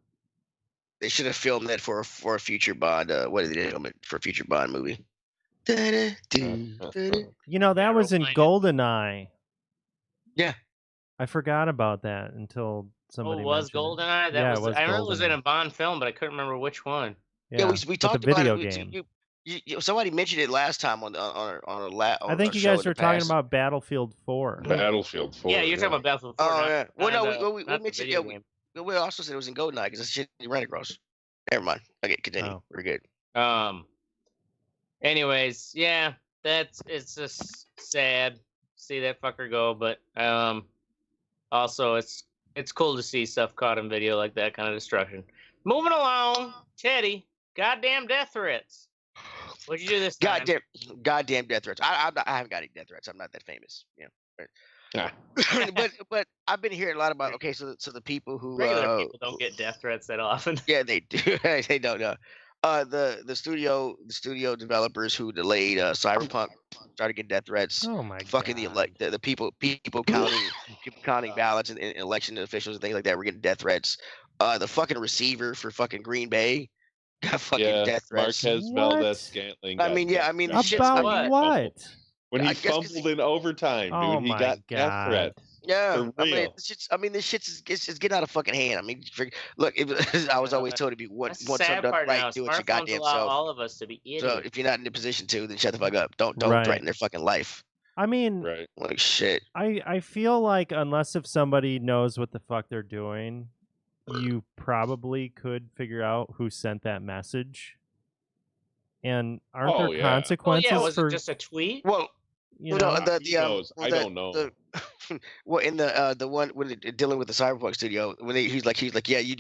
They should have filmed that for a future Bond. What did they film it for a future Bond movie? You know, that was in GoldenEye. Yeah. I forgot about that until somebody mentioned GoldenEye? That was I remember it was in a Bond film, but I couldn't remember which one. Yeah, we talked about video it. game. Somebody mentioned it last time on I think you guys were talking about Battlefield 4. Battlefield 4. Yeah, you're talking about Battlefield 4. Oh, yeah. Well, no, we mentioned it. We also said it was in GoldenEye because that's shit you ran across. Never mind. Okay, continue. Oh. We're good. Anyways, yeah, it's just sad to see that fucker go, but also it's cool to see stuff caught in video like that kind of destruction. Moving along, Teddy, goddamn death threats. What'd you do this time? Goddamn death threats. I haven't got any death threats. I'm not that famous, you know. but I've been hearing a lot about so the people who regular people don't get death threats that often. Yeah, they do. They don't know. The studio developers who delayed Cyberpunk started getting death threats. Oh my fucking God. the people counting ballots and election officials and things like that were getting death threats. The fucking receiver for fucking Green Bay got fucking death threats. Marquez Valdez-Scantling. About what? When he fumbled in overtime, dude, he got death threats. Yeah, this shit's it's getting out of fucking hand. I mean, look, I was always told to be once something done right, do it your goddamn self. All of us to be idiots. So if you're not in a position to, then shut the fuck up. Don't threaten their fucking life. I mean, like shit. I feel like unless if somebody knows what the fuck they're doing, you probably could figure out who sent that message. And aren't there consequences was it just a tweet? Well, you know, I don't know. Well, in the one when dealing with the Cyberpunk studio, when he's like, yeah, you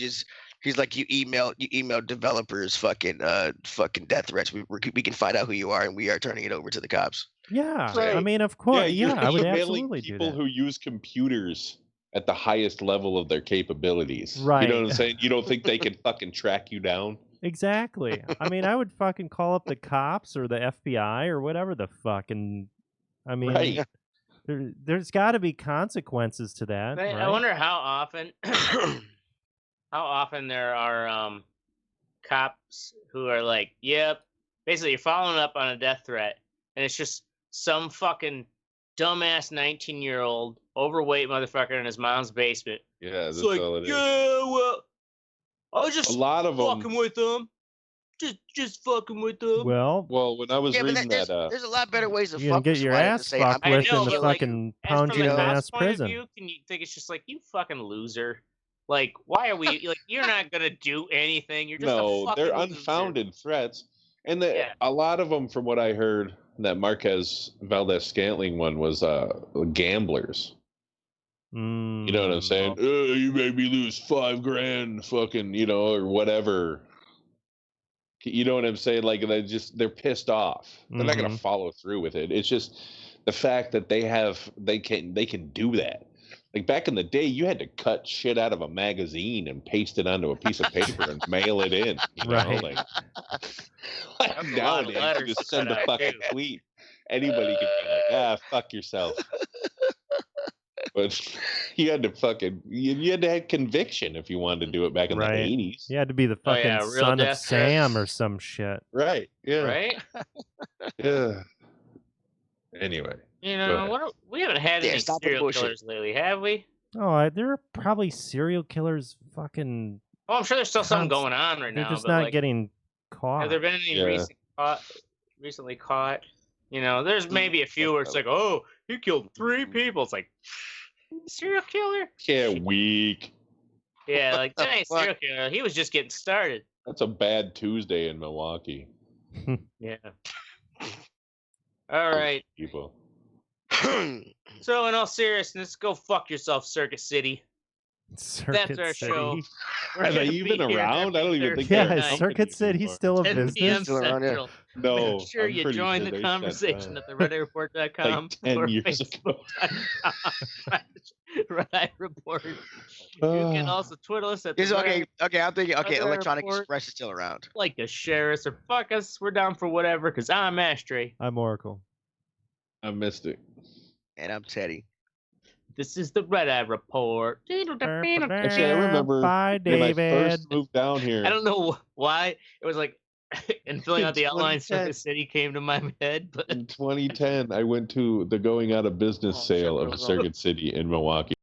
email developers fucking death threats. We can find out who you are, and we are turning it over to the cops. Yeah, I mean, of course, I would absolutely do that. People who use computers at the highest level of their capabilities. Right. You know what I'm saying? You don't think they can fucking track you down? Exactly. I mean, I would fucking call up the cops or the FBI or whatever the fuck, and I mean, there's got to be consequences to that. Right? I wonder how often there are cops who are like, yep, basically you're following up on a death threat, and it's just some fucking dumbass 19-year-old overweight motherfucker in his mom's basement. Yeah, that's like, all it is. Yeah, well, I was just a lot of fucking with them. Just fucking with them. Well, when I was reading there's a lot better ways to fuck get your ass fucked with than to fucking pound you in the ass prison. Can you think it's just like, you fucking loser? Like, why are we like? You're not gonna do anything. You're just a fucking they're unfounded threats, and a lot of them, from what I heard, that Marquez Valdez-Scantling one was gamblers. You know what I'm saying? You made me lose $5,000, fucking, or whatever. You know what I'm saying? Like, they're pissed off. They're not gonna follow through with it. It's just the fact that they can do that. Like back in the day, you had to cut shit out of a magazine and paste it onto a piece of paper and mail it in. Right. Like nowadays, you just send a fucking tweet. Anybody can be like, fuck yourself. But you had to have conviction if you wanted to do it back in the 80s. You had to be the fucking son of Sam or some shit. Right. Yeah. Right? Yeah. Anyway. We haven't had any serial killers lately, have we? Oh, there are probably serial killers fucking... Oh, I'm sure there's still something going on right now. They're just not getting caught. Have there been any recently caught? There's maybe a few where it's like, oh, he killed 3 people. It's like, serial killer? Yeah, weak. Yeah, like, that ain't serial killer. He was just getting started. That's a bad Tuesday in Milwaukee. Yeah. All right. People. So, in all seriousness, go fuck yourself, Circuit City. That's our show. Are they even around? I don't even think they're they're Circuit City's still a 10 business. p.m. Central. No, Make sure you join the conversation at the RedEyeReport.com like 10 or years ago. Red Report. You can also tweet us at okay. I'm thinking. Okay, Electronic Report. Express is still around. Like to share us or fuck us. We're down for whatever. Cause I'm Ashtray. I'm Oracle. I'm Mystic. And I'm Teddy. This is the Red Eye Report. Actually, I remember Bye, when I David. first moved down here. I don't know why it was like, and filling out the outline, Circuit City came to my head. But in 2010, I went to the going out of business sale of Circuit City in Milwaukee.